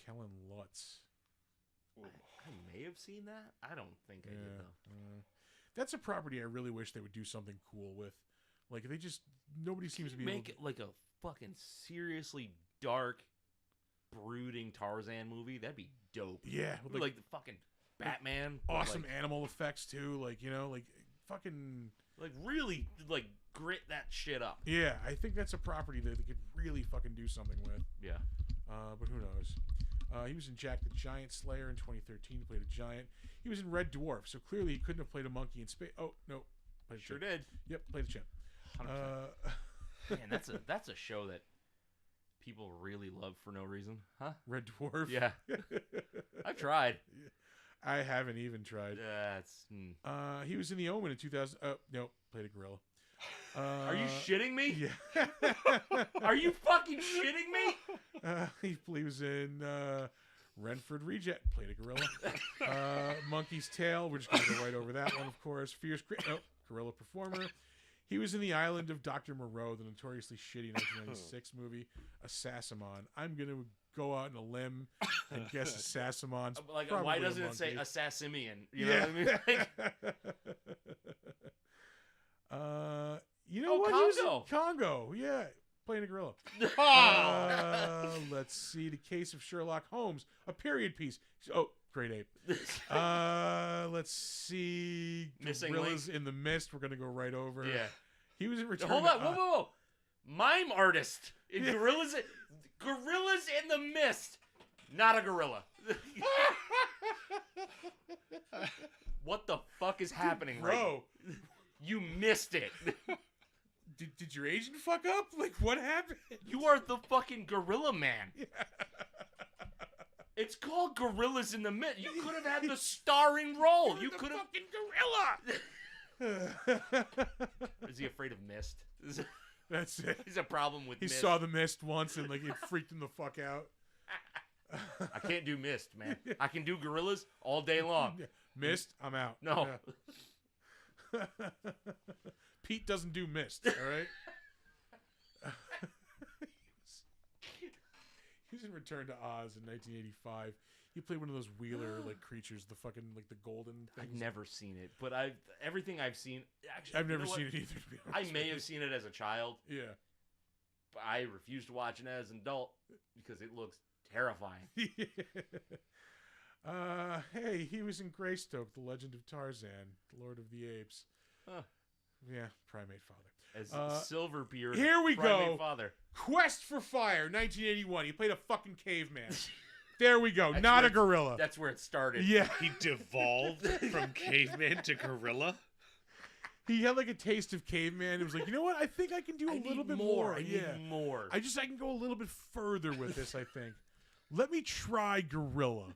Kellen Lutz. I may have seen that. I don't think I did, though. That's a property I really wish they would do something cool with. Like, nobody seems to be make it like a fucking seriously dark, brooding Tarzan movie. That'd be dope. Yeah. With like the fucking Batman. Awesome animal effects, too. Like, like fucking... Like, really, like, grit that shit up. Yeah, I think that's a property that they could really fucking do something with. Yeah. But who knows? He was in Jack the Giant Slayer in 2013. He played a giant. He was in Red Dwarf, so clearly he couldn't have played a monkey in space. Oh, no. Sure did. Yep, played the chimp. 100%. Man, that's a show that people really love for no reason. Huh? Red Dwarf? Yeah. I've tried. I haven't even tried. He was in The Omen in 2000. No, played a gorilla. Are you shitting me? Yeah. Are you fucking shitting me? He was in Renford Reject, played a gorilla. Monkey's Tail, we're just going to go right over that one, of course. Gorilla Performer. He was in The Island of Dr. Moreau, the notoriously shitty 1996 movie, Assassimon. I'm going to go out on a limb and guess Assassimon. Like, why doesn't it say Assassimian? You know what I mean? Like... You know Oh, what? He was in Congo. Congo. Yeah, playing a gorilla. Let's see. The Case of Sherlock Holmes, a period piece. Oh, Great Ape. Let's see. Missing Gorillas in the Mist. We're gonna go right over. Yeah. He was in Return. Hold to on. Whoa. Mime artist. In Gorillas in the Mist. Not a gorilla. What the fuck is happening right now? Bro, You missed it. did your agent fuck up? Like, what happened? You are the fucking gorilla man. Yeah. It's called Gorillas in the Mist. You could have had the starring role. You could have. Fucking gorilla. Is he afraid of mist? That's it. He's a problem with He mist. saw the mist once and like it freaked him the fuck out. I can't do mist, man. I can do gorillas all day long. Yeah. Mist, I'm out. No. Yeah. Pete doesn't do mist, all right? He was in Return to Oz in 1985. He played one of those Wheeler like creatures, the fucking like the golden things. I've never seen it, but everything I've seen. Actually, I've never you know seen what? it either. To be I honest may with have seen it as a child, you. but I refuse to watch it as an adult because it looks terrifying. Yeah. Hey, he was in Greystoke, The Legend of Tarzan, Lord of the Apes. Huh. Yeah, Primate Father. As Silverbeard. Here we Primate go. Father. Quest for Fire, 1981. He played a fucking caveman. There we go. That's Not where a gorilla. That's where it started. Yeah. He devolved from caveman to gorilla. He had like a taste of caveman. It was like, you know what? I think I can do a little bit more. I need more. I can go a little bit further with this, I think. Let me try gorilla.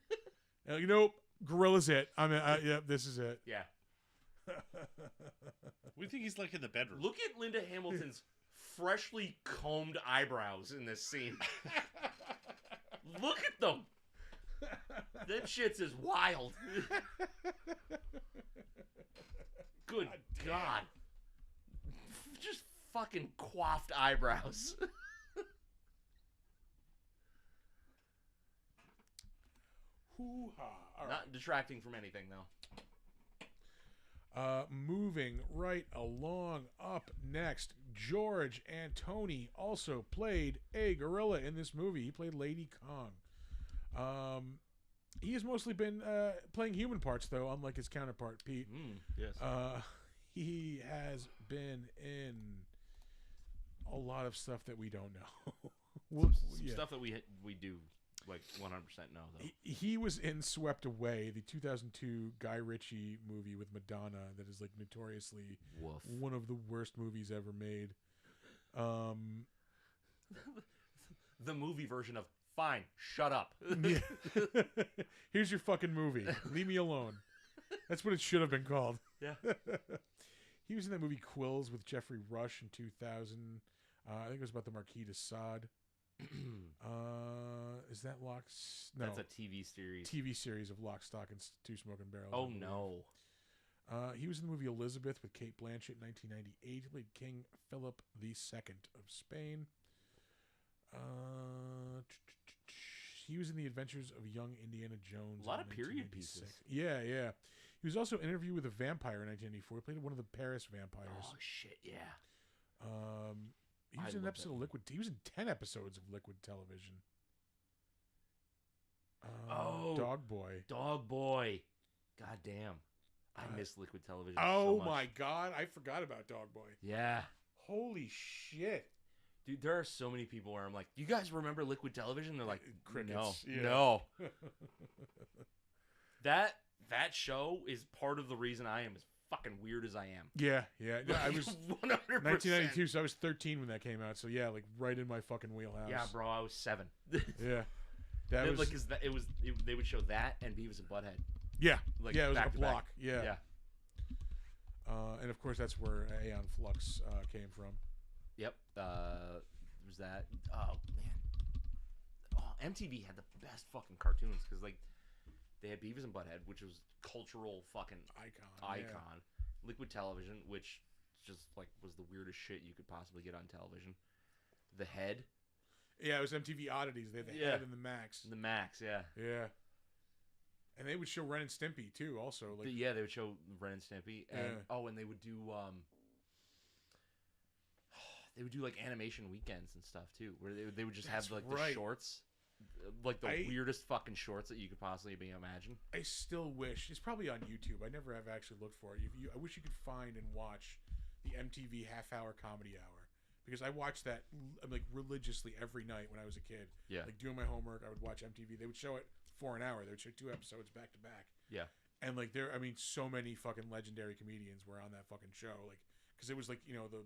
Nope. Gorilla's it. Yeah, this is it. Yeah. What do you think he's like in the bedroom? Look at Linda Hamilton's freshly combed eyebrows in this scene. Look at them. That shit's is wild. Good God. Just fucking coiffed eyebrows. Hoo-ha. All right. Not detracting from anything, though. Moving right along, up next, George Antoni also played a gorilla in this movie. He played Lady Kong. He has mostly been playing human parts, though, unlike his counterpart, Pete. Yes. He has been in a lot of stuff that we don't know. Some stuff that we do, like, 100% know, though. He was in Swept Away, the 2002 Guy Ritchie movie with Madonna that is, like, notoriously Woof. one of the worst movies ever made. The movie version of Fine, shut up. Yeah. Here's your fucking movie. Leave me alone. That's what it should have been called. Yeah. He was in that movie Quills with Jeffrey Rush in 2000. I think it was about the Marquis de Sade. Is that No. That's a TV series. TV series of Lock, Stock, and Two Smoking Barrels. Oh, no. He was in the movie Elizabeth with Kate Blanchett in 1998. He played King Philip II of Spain. He was in The Adventures of Young Indiana Jones. A lot in of period 1996. pieces. Yeah, yeah. He was also in Interview with a Vampire in 1994. He played one of the Paris vampires. Oh, shit, yeah. He was in an episode of Liquid. He was in 10 episodes of Liquid Television. Dog Boy. Dog Boy. God damn. I miss Liquid Television Oh so much. my God. I forgot about Dog Boy. Yeah. Holy shit. Dude, there are so many people where I'm like, you guys remember Liquid Television? They're like, Crickets. no. Yeah. No. That show is part of the reason I am as fucking weird as I am. Yeah, yeah. No, I was 100%. 1992, so I was 13 when that came out. So yeah, like right in my fucking wheelhouse. Yeah, bro, I was 7. Yeah. That was like, they would show that and Beavis and Butthead. Yeah. Like, yeah, it was like back a to back. block. Yeah. Yeah. And of course, that's where Aeon Flux came from. Yep. Was that? Oh man. Oh, MTV had the best fucking cartoons because like they had Beavis and Butthead, which was cultural fucking icon. Yeah. Liquid Television, which just like was the weirdest shit you could possibly get on television. The Head. Yeah, it was MTV Oddities. They had the Head and the Max. The Max, yeah. Yeah. And they would show Ren and Stimpy too. Also, like they would show Ren and Stimpy, and Yeah. and they would do They would do like animation weekends and stuff too, where they would just have like the right. shorts, like the weirdest fucking shorts that you could possibly imagine. I still wish it's probably on YouTube. I never have actually looked for it. I wish you could find and watch the MTV half-hour comedy hour, because I watched that like religiously every night when I was a kid. Yeah. Like doing my homework, I would watch MTV. They would show it for an hour. They would show 2 episodes back to back. Yeah. And like so many fucking legendary comedians were on that fucking show. Like, because it was like, the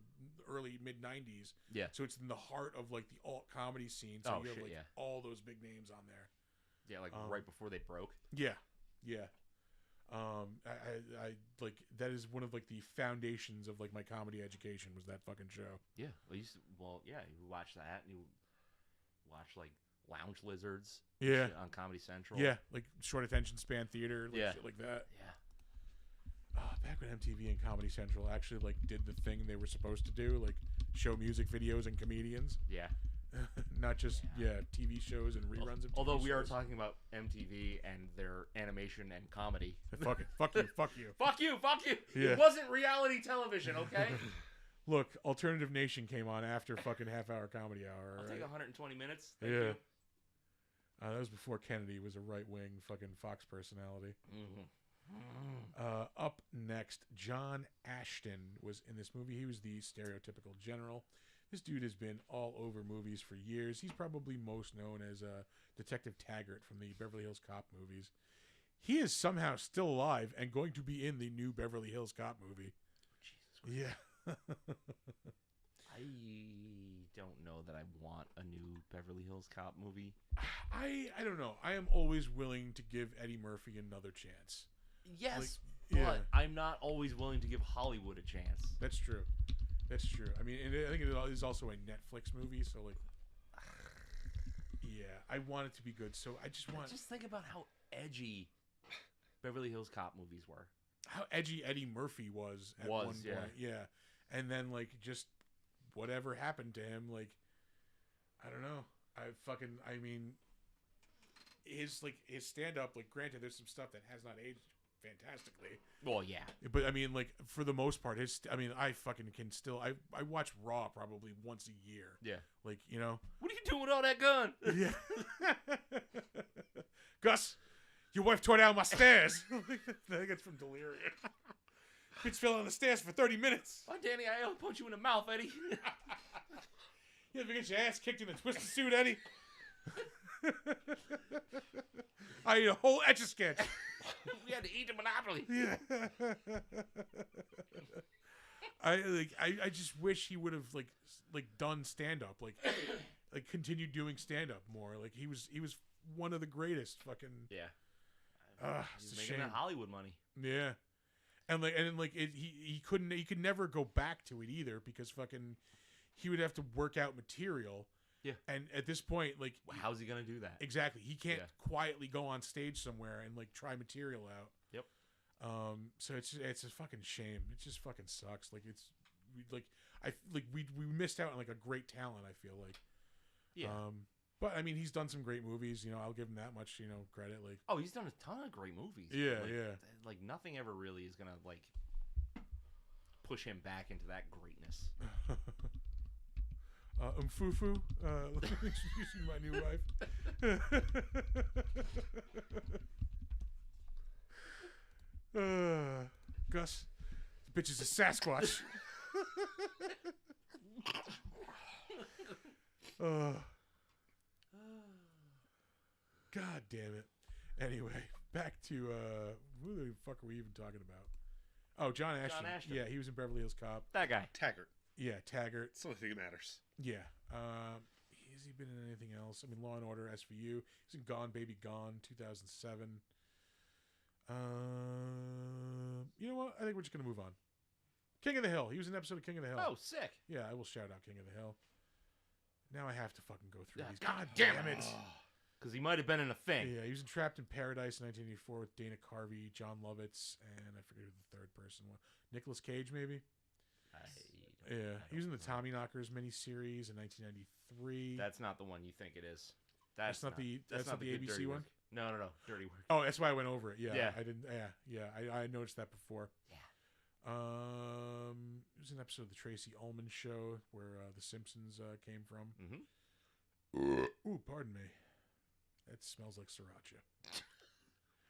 early mid 90s. Yeah. So it's in the heart of like the alt comedy scene. So you have like all those big names on there. Yeah, like right before they broke. Yeah. Yeah. I like that is one of like the foundations of like my comedy education was that fucking show. Yeah. You watch that and you watch like Lounge Lizards. Yeah. On Comedy Central. Yeah, like short attention span theater, like shit like that. Yeah. Back when MTV and Comedy Central actually like did the thing they were supposed to do, like show music videos and comedians. Yeah. Not just TV shows and reruns of TV Although we shows. are talking about MTV and their animation and comedy. Fuck it. Fuck you. Fuck you. Fuck you. Fuck you. Yeah. It wasn't reality television, okay? Look, Alternative Nation came on after fucking half-hour comedy hour. I'll right? take 120 minutes. Thank you. That was before Kennedy was a right-wing fucking Fox personality. Up next, John Ashton was in this movie. He was the stereotypical general. This dude has been all over movies for years. He's probably most known as Detective Taggart from the Beverly Hills Cop movies. He is somehow still alive and going to be in the new Beverly Hills Cop movie. Jesus Christ. Yeah. I don't know that I want a new Beverly Hills Cop movie. I don't know. I am always willing to give Eddie Murphy another chance. Yes, like, but I'm not always willing to give Hollywood a chance. That's true. That's true. I mean, and I think it is also a Netflix movie, so like, yeah, I want it to be good. So I just want. Just think about how edgy Beverly Hills Cop movies were. How edgy Eddie Murphy was at one point. Yeah. And then like just whatever happened to him, like I don't know. I mean, his stand up, like granted, there's some stuff that has not aged fantastically. Well, yeah. But I mean, like for the most part, I fucking can still. I watch Raw probably once a year. Yeah. Like What are you doing with all that gun? Yeah. Gus, your wife tore down my stairs. I think it's from Delirium. Bitch fell on the stairs for 30 minutes. Why, Danny, I'll punch you in the mouth, Eddie. You ever get your ass kicked in a twisted suit, Eddie? I eat a whole Etch-a-Sketch. We had to eat the Monopoly. Yeah. I just wish he would have like done stand up, like continued doing stand up more. Like he was one of the greatest fucking. Yeah. He's making that Hollywood money. Yeah. And he could never go back to it either because fucking he would have to work out material. Yeah. And at this point, like, how's he gonna do that? Exactly. He can't quietly go on stage somewhere and like try material out. Yep. So it's a fucking shame. It just fucking sucks. Like we missed out on like a great talent. I feel like. Yeah. But I mean, he's done some great movies. I'll give him that much. Credit. Like. Oh, he's done a ton of great movies. Yeah. Like, yeah. Like nothing ever really is gonna like push him back into that greatness. Fufu, introducing my new wife. Gus, this bitch is a Sasquatch. God damn it. Anyway, back to who the fuck are we even talking about? Oh, John Ashton. Yeah, he was in Beverly Hills Cop. That guy. Taggart. Yeah, Taggart. That's the only thing that matters. Yeah. Has he been in anything else? I mean, Law and Order, SVU. He's in Gone Baby Gone, 2007. You know what? I think we're just gonna move on. King of the Hill. He was in an episode of King of the Hill. Oh, sick. Yeah, I will shout out King of the Hill. Now I have to fucking go through these. God damn it. Because he might have been in a thing. Yeah, he was in Trapped in Paradise in 1984 with Dana Carvey, John Lovitz, and I forget who the third person was. Nicolas Cage, maybe? He was in the Tommyknockers miniseries in 1993. That's not the one you think it is. That's not the ABC one? No. Dirty Work. Oh, that's why I went over it. Yeah. Yeah. I didn't. Yeah. I noticed that before. Yeah. It was an episode of the Tracy Ullman Show where the Simpsons came from. Ooh, pardon me. That smells like sriracha.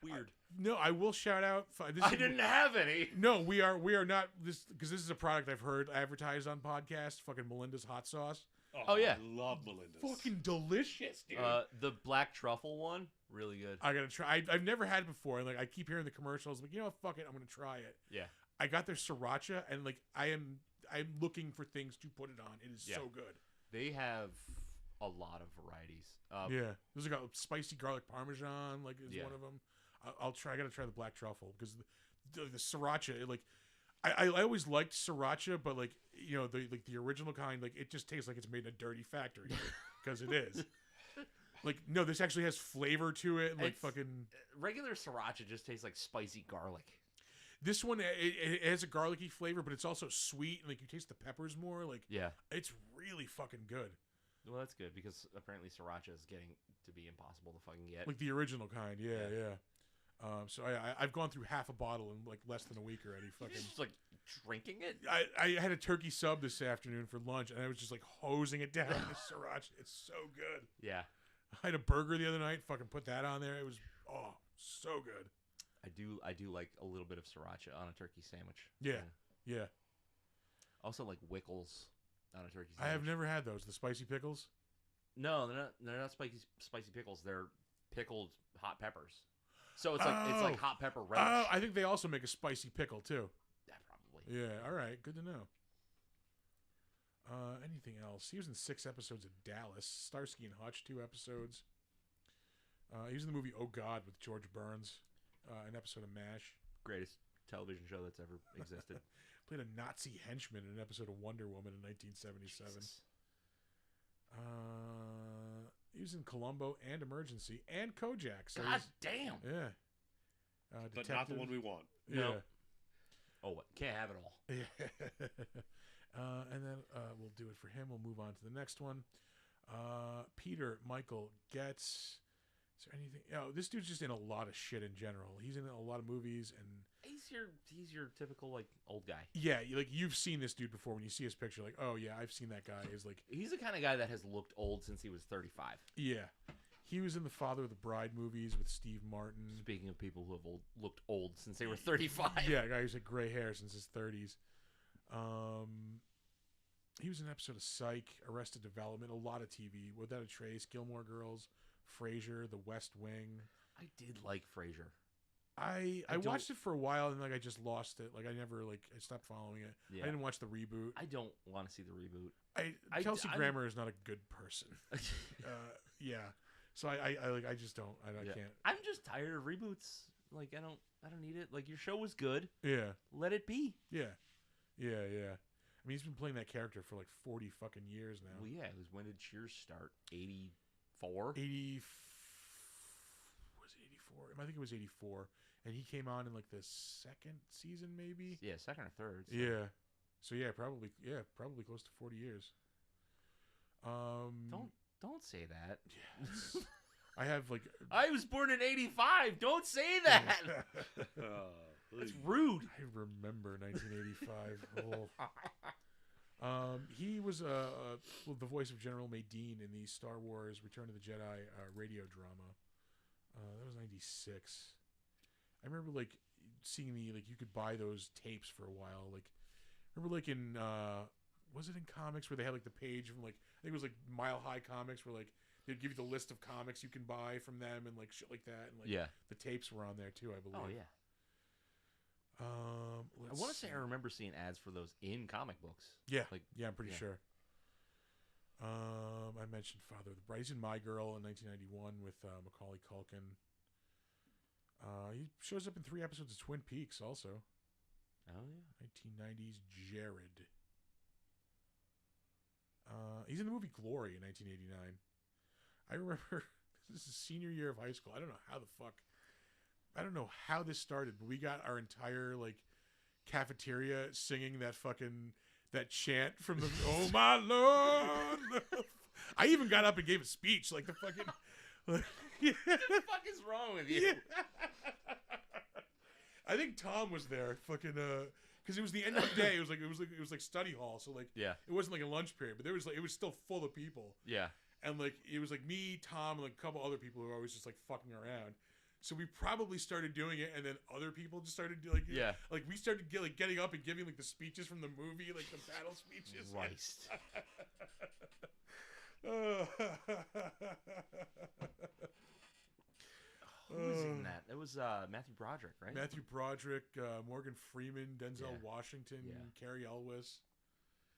Weird. No, I will shout out. I didn't have any. No, we are not this because this is a product I've heard advertised on podcasts. Fucking Melinda's hot sauce. Oh yeah, I love Melinda's. Fucking delicious, dude. The black truffle one, really good. I gotta try. I've never had it before, and like I keep hearing the commercials. Like, you know what? Fuck it, I'm gonna try it. Yeah. I got their sriracha, and like I'm looking for things to put it on. It is so good. They have a lot of varieties. Yeah, there's like a spicy garlic parmesan. Like is one of them. I'll try. I gotta try the black truffle because the sriracha. Like I always liked sriracha, but like you know the original kind. Like it just tastes like it's made in a dirty factory because it is. Like no, this actually has flavor to it. And, like fucking regular sriracha just tastes like spicy garlic. This one it has a garlicky flavor, but it's also sweet. And like you taste the peppers more. Like it's really fucking good. Well, that's good because apparently sriracha is getting to be impossible to fucking get. Like the original kind, yeah. So I've gone through half a bottle in like less than a week already. Fucking just like drinking it. I had a turkey sub this afternoon for lunch, and I was just like hosing it down with sriracha. It's so good. Yeah. I had a burger the other night. Fucking put that on there. It was so good. I do like a little bit of sriracha on a turkey sandwich. Yeah. Also like Wickles on a turkey sandwich. I have never had those. The spicy pickles? No, they're not spicy pickles. They're pickled hot peppers. So it's like hot pepper relish. I think they also make a spicy pickle too. Yeah, probably. Yeah, all right. Good to know. Anything else? He was in 6 episodes of Dallas. Starsky and Hutch, 2 episodes. He was in the movie Oh God with George Burns. An episode of MASH. Greatest television show that's ever existed. Played a Nazi henchman in an episode of Wonder Woman in 1977. Jesus. He was in Columbo and Emergency and Kojak. So God damn. Yeah. But not the one we want. Yeah. No. Oh, what? Can't have it all. Yeah. And then we'll do it for him. We'll move on to the next one. Peter Michael Getz. Is there anything? This dude's just in a lot of shit in general. He's in a lot of movies, and he's your typical like old guy. Yeah, like you've seen this dude before. When you see his picture, like, oh yeah, I've seen that guy. Is like he's the kind of guy that has looked old since he was 35. Yeah, he was in the Father of the Bride movies with Steve Martin. Speaking of people who have looked old since they were 35. Yeah, a guy who's had gray hair since his 30s. He was in an episode of Psych, Arrested Development, a lot of TV. Without a Trace, Gilmore Girls, Frasier, The West Wing. I did like Frasier. I watched it for a while and like I just lost it. Like I never I stopped following it. Yeah. I didn't watch the reboot. I don't want to see the reboot. Kelsey Grammer is not a good person. Yeah. So I just don't. I can't. I'm just tired of reboots. Like I don't need it. Like your show was good. Yeah. Let it be. Yeah. I mean, he's been playing that character for like 40 fucking years now. Well, yeah. When did Cheers start? 84. 80. Was it 84? I think it was 84. And he came on in like the 2nd season, maybe. Yeah, 2nd or 3rd. So. Yeah. So yeah, probably close to 40 years. Don't say that. Yeah, I have like. I was born in 85. Don't say that. That's rude. I remember 1985. He was the voice of General Madine in the Star Wars Return of the Jedi radio drama. That was 96. I remember like seeing you could buy those tapes for a while. Like, remember like in was it in comics where they had like the page from like I think it was like Mile High Comics where like they'd give you the list of comics you can buy from them and like shit like that, and like the tapes were on there too, I believe. Oh yeah. I want to say I remember seeing ads for those in comic books. Yeah, I'm pretty sure. I mentioned Father of the Bride. He's in My Girl in 1991 with Macaulay Culkin. He shows up in 3 episodes of Twin Peaks also. Oh yeah. 1990s Jared. He's in the movie Glory in 1989. I remember this is senior year of high school. I don't know how this started, but we got our entire like cafeteria singing that chant from the Oh my Lord. I even got up and gave a speech like the fucking What the fuck is wrong with you? Yeah. I think Tom was there fucking because it was the end of the day. It was like study hall, so like Yeah. it wasn't like a lunch period, but there was like it was still full of people, Yeah. and like it was like me, Tom, and like a couple other people who were always just like fucking around. So we probably started doing it, and then other people just started like Yeah. like we started getting up and giving like the speeches from the movie, like the battle speeches. Christ. Who was in that? It was Matthew Broderick, right? Matthew Broderick, Morgan Freeman, Denzel Yeah. Washington, Yeah. Cary Elwes.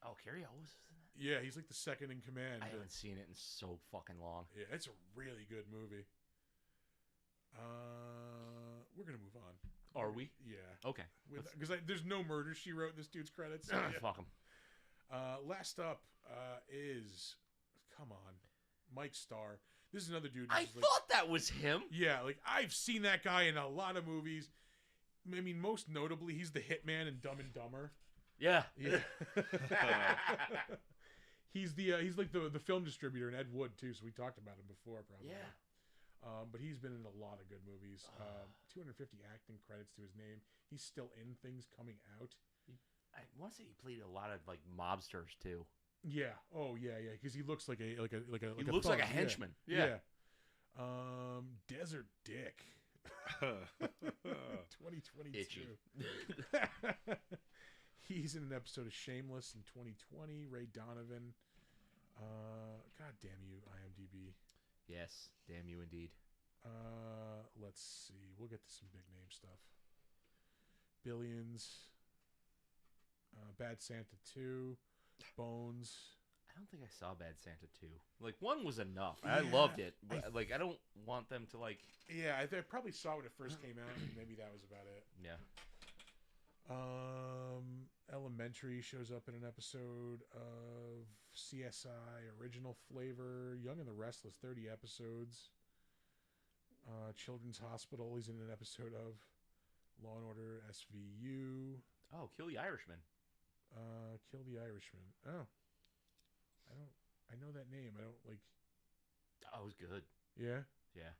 Oh, Cary Elwes was in that? Yeah, he's like the second in command. I haven't seen it in so fucking long. Yeah, it's a really good movie. We're gonna move on. Are we? Yeah. Okay. Because there's no murder she wrote in this dude's credits. So yeah. Fuck him. Last up is, come on, Mike Starr. This is another dude. I who's thought that was him. Yeah, like I've seen that guy in a lot of movies. I mean, most notably, he's the hitman in Dumb and Dumber. Yeah. Yeah. he's like the film distributor in Ed Wood too. So we talked about him before, probably. Yeah. But he's been in a lot of good movies. 250 acting credits to his name. He's still in things coming out. I want to say he played a lot of like mobsters too. Yeah. Oh yeah, yeah. Because he looks like a He looks like a thug. henchman. Yeah. Desert Dick. 2022. Itchy. He's in an episode of Shameless in 2020. Ray Donovan. God damn you, IMDb. Yes, damn you indeed. Let's see. We'll get to some big name stuff. Billions. Bad Santa 2. Bones. I don't think I saw Bad Santa 2. Like, 1 was enough. Yeah, I loved it. But, like, I don't want them to, like... Yeah, I probably saw it when it first came out, and maybe that was about it. Yeah. Elementary shows up in an episode of CSI Original Flavor. Young and the Restless, 30 episodes. Children's Hospital, he's in an episode of Law and Order SVU. Oh, Kill the Irishman. Kill the Irishman. Oh. I know that name. I don't like... Oh, it was good. Yeah? Yeah.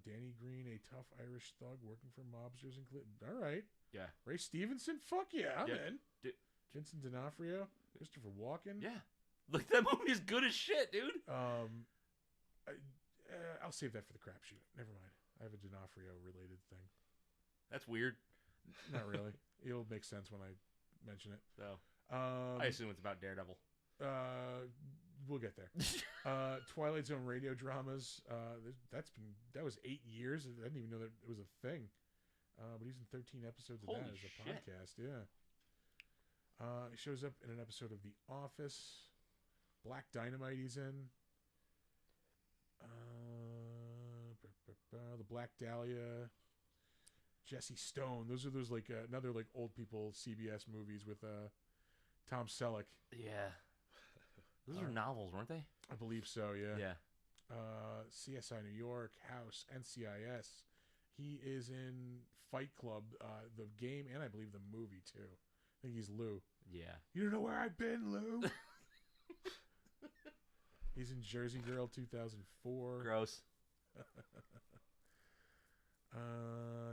Danny Green, a tough Irish thug working for mobsters in Clinton. All right. Yeah. Ray Stevenson? Fuck yeah, I'm Yeah. in. Vincent D'Onofrio, Christopher Walken. Yeah. Look, that movie is good as shit, dude. I'll save that for the crapshoot. Never mind. I have a D'Onofrio related thing. That's weird. Not really. It'll make sense when I mention it. So, I assume it's about Daredevil. We'll get there. Twilight Zone radio dramas. That was 8 years. I didn't even know that it was a thing. But he's in 13 episodes of Holy that as a shit. podcast. Yeah. He shows up in an episode of The Office. Black Dynamite he's in. The Black Dahlia. Jesse Stone. Those are like another like old people CBS movies with Tom Selleck. Yeah. Those are novels, weren't they? I believe so, yeah. Yeah. CSI New York, House, NCIS. He is in Fight Club, the game, and I believe the movie, too. I think he's Lou. Yeah. You don't know where I've been, Lou? He's in Jersey Girl 2004. Gross.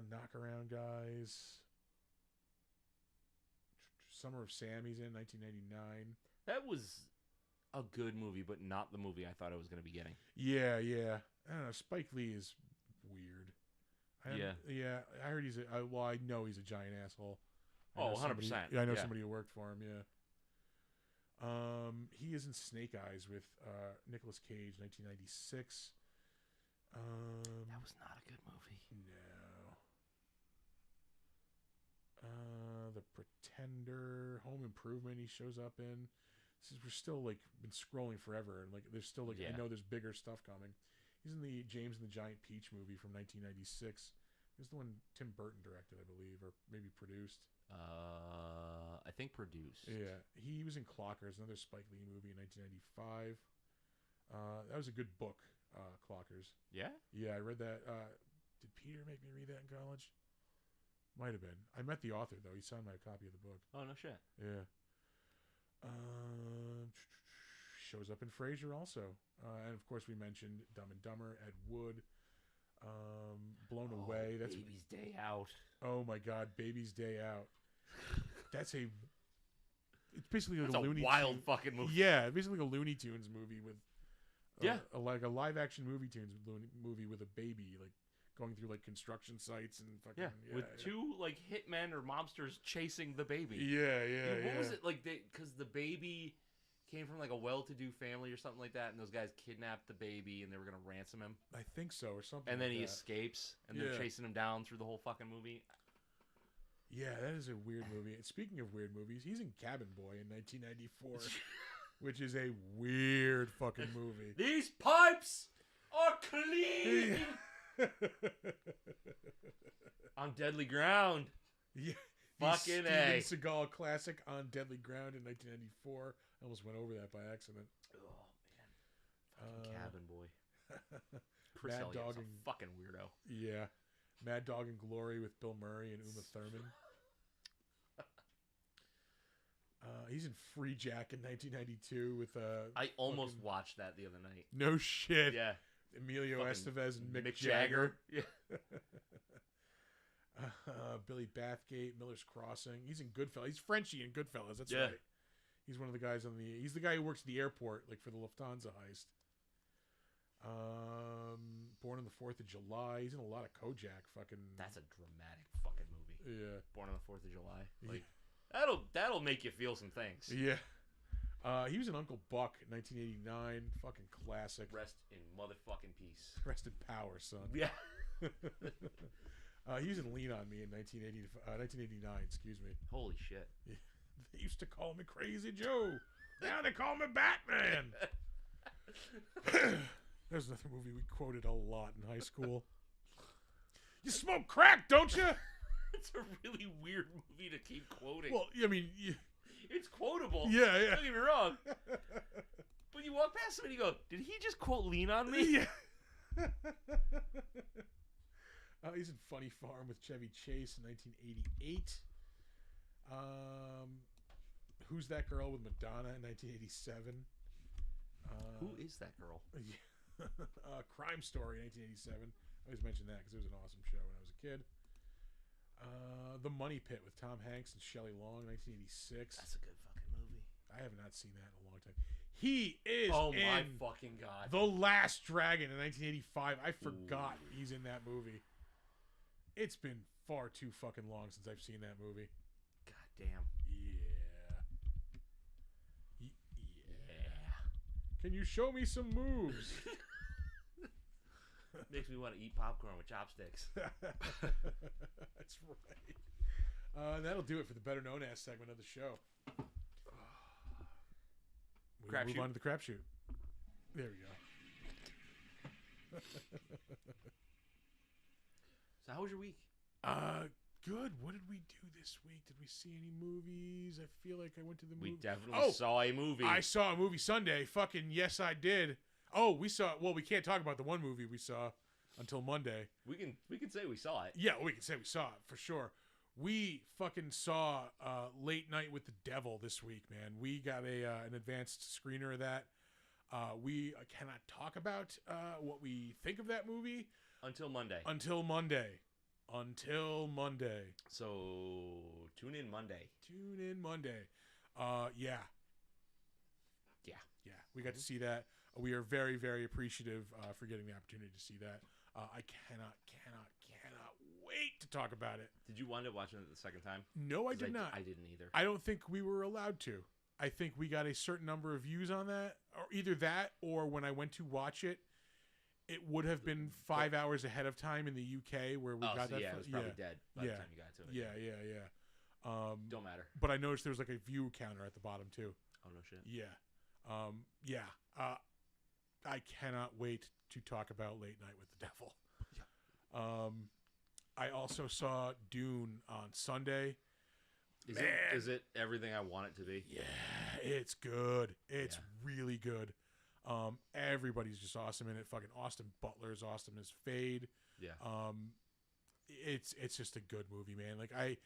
Knockaround Guys. Summer of Sam he's in, 1999. That was a good movie, but not the movie I thought I was going to be getting. Yeah, yeah. I don't know. Spike Lee is weird. Yeah, I heard I know he's a giant asshole. I know 100%. Yeah, I know somebody who worked for him, yeah. He is in Snake Eyes with Nicolas Cage, 1996. That was not a good movie. No. The Pretender, Home Improvement he shows up in. We're still like been scrolling forever, and like there's still like I know there's bigger stuff coming. He's in the James and the Giant Peach movie from 1996. It's the one Tim Burton directed, I believe, or maybe produced. I think produced. Yeah, he was in Clockers, another Spike Lee movie in 1995. That was a good book, Clockers. Yeah? Yeah, I read that. Did Peter make me read that in college? Might have been. I met the author, though. He signed my copy of the book. Oh, no shit. Yeah. Shows up in Frasier also. And, of course, we mentioned Dumb and Dumber, Ed Wood. Blown Away. That's Baby's Day Out. Oh my God, Baby's Day Out. It's basically like That's a Looney wild Tune- fucking movie. Yeah, basically like a Looney Tunes movie with Yeah. like a live action movie with a baby like going through like construction sites and fucking With two like hitmen or mobsters chasing the baby. Yeah. What was it like? Because the baby came from like a well-to-do family or something like that, and those guys kidnapped the baby and they were gonna ransom him. I think so or something. And then like he that. escapes, and they're chasing him down through the whole fucking movie. Yeah, that is a weird movie. And speaking of weird movies, he's in Cabin Boy in 1994, which is a weird fucking movie. These pipes are clean. On Deadly Ground. Yeah. Fucking Steven A. Seagal classic On Deadly Ground in 1994. I almost went over that by accident. Oh man, fucking Cabin Boy. Chris Mad Elliott's Dog a and fucking weirdo. Yeah. Mad Dog and Glory with Bill Murray and Uma Thurman. He's in Free Jack in 1992 with I almost watched that the other night. no shit. Yeah, Emilio fucking Estevez and Mick Jagger. Yeah. Billy Bathgate, Miller's Crossing. He's in Goodfellas. He's Frenchie in Goodfellas. That's Yeah. right. He's one of the guys he's the guy who works at the airport, like for the Lufthansa heist. Born on the 4th of July. He's in a lot of Kojak fucking. That's a dramatic fucking movie. Yeah. Born on the 4th of July. Yeah. Like that'll make you feel some things. Yeah. He was in Uncle Buck in 1989. Fucking classic. Rest in motherfucking peace. Rest in power, son. Yeah. He was in Lean on Me in 1989. Excuse me. Holy shit. They used to call me Crazy Joe. Now they call me Batman. There's another movie we quoted a lot in high school. You smoke crack, don't you? It's a really weird movie to keep quoting. Well, I mean, it's quotable. yeah. Don't get me wrong. But you walk past him and you go, did he just quote Lean on Me? Yeah. He's in Funny Farm with Chevy Chase in 1988. Who's That Girl with Madonna in 1987. Who is that girl? Crime Story 1987. I always mention that because it was an awesome show when I was a kid. The Money Pit with Tom Hanks and Shelley Long 1986. That's a good fucking movie. I have not seen that in a long time. He is Oh my in fucking God. The Last Dragon in 1985. I forgot he's in that movie. It's been far too fucking long since I've seen that movie. God damn. Yeah. Can you show me some moves? Makes me want to eat popcorn with chopsticks. That's right. That'll do it for the Better Known As segment of the show. We Crapshoot. move on to the crapshoot. There we go. So how was your week? Good. What did we do this week? Did we see any movies? I feel like I went to the movie. We definitely saw a movie. I saw a movie Sunday. Fucking yes, I did. Oh, we saw. Well, we can't talk about the one movie we saw until Monday. We can say we saw it. Yeah, we can say we saw it for sure. We fucking saw Late Night with the Devil this week, man. We got an advanced screener of that. We cannot talk about what we think of that movie Until Monday. until Monday. So tune in Monday. Yeah. We got to see that. We are very, very appreciative for getting the opportunity to see that. I cannot wait to talk about it. Did you wind up watching it the second time? No, I did not. I didn't either. I don't think we were allowed to. I think we got a certain number of views on that, or either that, or when I went to watch it, it would have been 5 hours ahead of time in the UK where we got that. Yeah, it was probably dead by the time you got to it. Yeah. Don't matter. But I noticed there was like a view counter at the bottom too. Oh no shit. Yeah. I cannot wait to talk about Late Night with the Devil. Yeah. I also saw Dune on Sunday. Is it everything I want it to be? Yeah, it's good. It's really good. Everybody's just awesome in it. Fucking Austin Butler is awesome as Fade. Yeah. It's just a good movie, man. Like I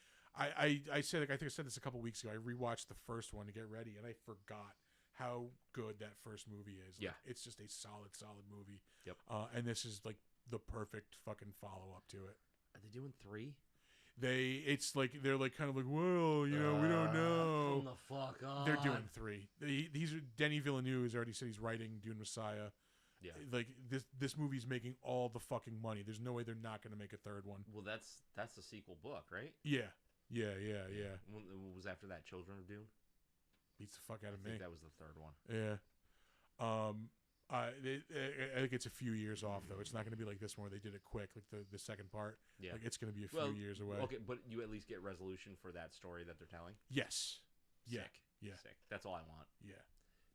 said, like I think I said this a couple weeks ago. I rewatched the first one to get ready, and I forgot how good that first movie is. Like, it's just a solid movie. Yep. And this is like the perfect fucking follow up to it. Are they doing 3? It's like they're like kind of like, well, we don't know. Come the fuck on. They're doing 3. These are Denis Villeneuve has already said he's writing Dune Messiah. Yeah. Like this movie's making all the fucking money. There's no way they're not going to make a third one. Well, that's the sequel book, right? Yeah. What was after that? Children of Dune? Beats the fuck out of I me. think that was the third one. Yeah. I think it's a few years off though. It's not going to be like this one where they did it quick, like the second part. Yeah. Like it's going to be a few years away. Okay, but you at least get resolution for that story that they're telling. Yes. Yeah. Sick. Yeah. Sick. That's all I want. Yeah.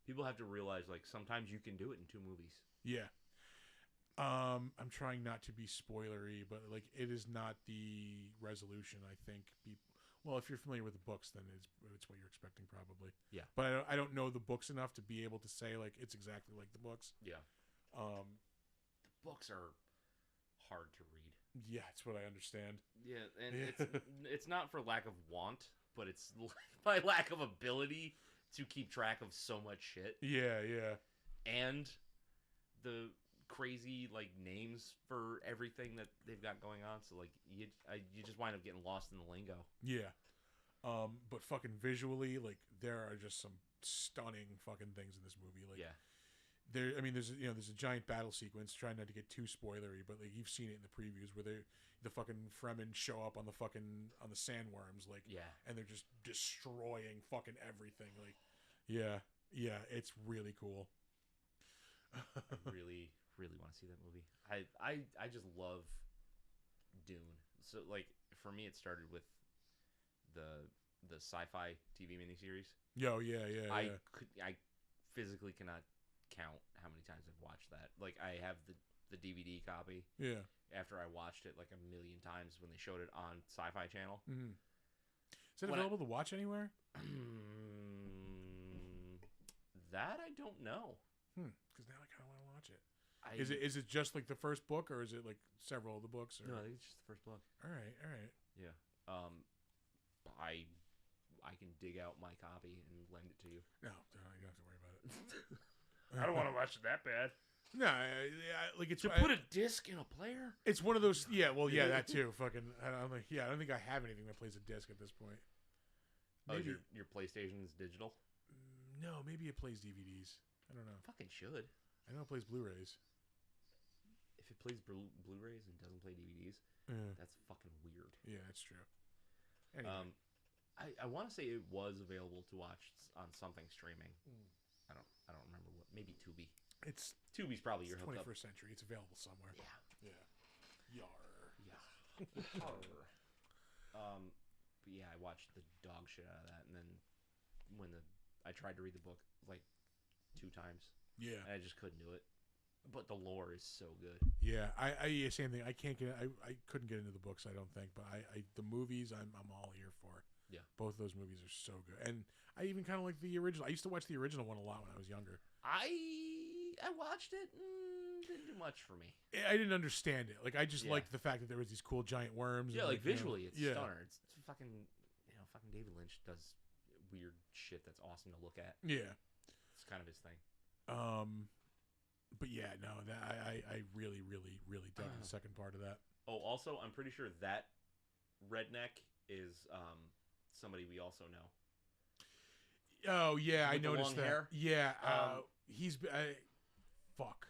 People have to realize like sometimes you can do it in 2 movies. Yeah. I'm trying not to be spoilery, but like it is not the resolution. I think well, if you're familiar with the books, then it's what you're expecting probably. Yeah. But I don't know the books enough to be able to say like it's exactly like the books. Yeah. The books are hard to read. Yeah, that's what I understand. Yeah, and it's not for lack of want, but it's by lack of ability to keep track of so much shit. Yeah. And the crazy like names for everything that they've got going on, so like you just wind up getting lost in the lingo. Yeah. But fucking visually, like there are just some stunning fucking things in this movie. Like there's a giant battle sequence. Trying not to get too spoilery, but like you've seen it in the previews where the fucking Fremen show up on the sandworms, like and they're just destroying fucking everything. Like yeah, it's really cool. I really want to see that movie. I just love Dune. So like for me, it started with the sci-fi TV miniseries. Yo, yeah. I physically cannot count how many times I've watched that. Like I have the DVD copy. Yeah. After I watched it like a million times when they showed it on Sci-Fi Channel. Mm-hmm. Is it available to watch anywhere? That I don't know. Because now I kind of want to watch it. Is it just like the first book, or is it like several of the books? Or? No, I think it's just the first book. All right. Yeah. I can dig out my copy and lend it to you. No, you don't have to worry about it. I don't want to watch it that bad. No, like it's to put a disc in a player. It's one of those. Yeah, well, yeah, that too. Fucking, I don't think I have anything that plays a disc at this point. Maybe your PlayStation's digital. No, maybe it plays DVDs. I don't know. Fucking should. I know it plays Blu-rays. If it plays Blu-rays and doesn't play DVDs, that's fucking weird. Yeah, that's true. Anyway. I want to say it was available to watch on something streaming. I don't remember what. Maybe Tubi. Tubi's probably your hookup. 21st century. It's available somewhere. Yeah. Yar. But yeah, I watched the dog shit out of that, and then I tried to read the book like 2 times. Yeah. And I just couldn't do it. But the lore is so good. Yeah, I same thing. I can't get. I couldn't get into the books. I don't think, but the movies I'm all here for. Yeah, both of those movies are so good, and I even kind of like the original. I used to watch the original one a lot when I was younger. I watched it. Didn't do much for me. I didn't understand it. Like I just liked the fact that there was these cool giant worms. Yeah, and like visually, it's stunner. It's fucking fucking David Lynch does weird shit that's awesome to look at. Yeah, it's kind of his thing. But yeah, no, that I really dug the second part of that. Oh, also, I'm pretty sure that redneck is somebody we also know. Oh yeah, with I noticed long that. Hair? Yeah, he's fuck.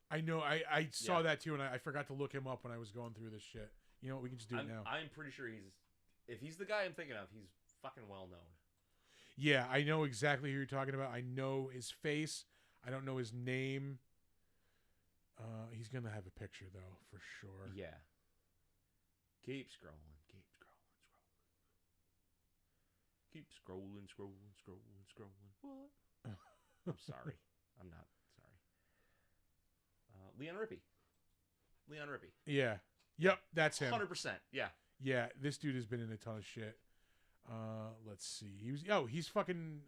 I know. I saw that too, and I forgot to look him up when I was going through this shit. You know what? We can just do it now. I'm pretty sure if he's the guy I'm thinking of, he's fucking well known. Yeah, I know exactly who you're talking about. I know his face. I don't know his name. He's gonna have a picture though, for sure. Yeah. Keep scrolling. Keep scrolling. What? I'm sorry. I'm not sorry. Leon Rippey. Yeah. Yep, that's him. 100%. Yeah. Yeah, this dude has been in a ton of shit. Let's see. He's fucking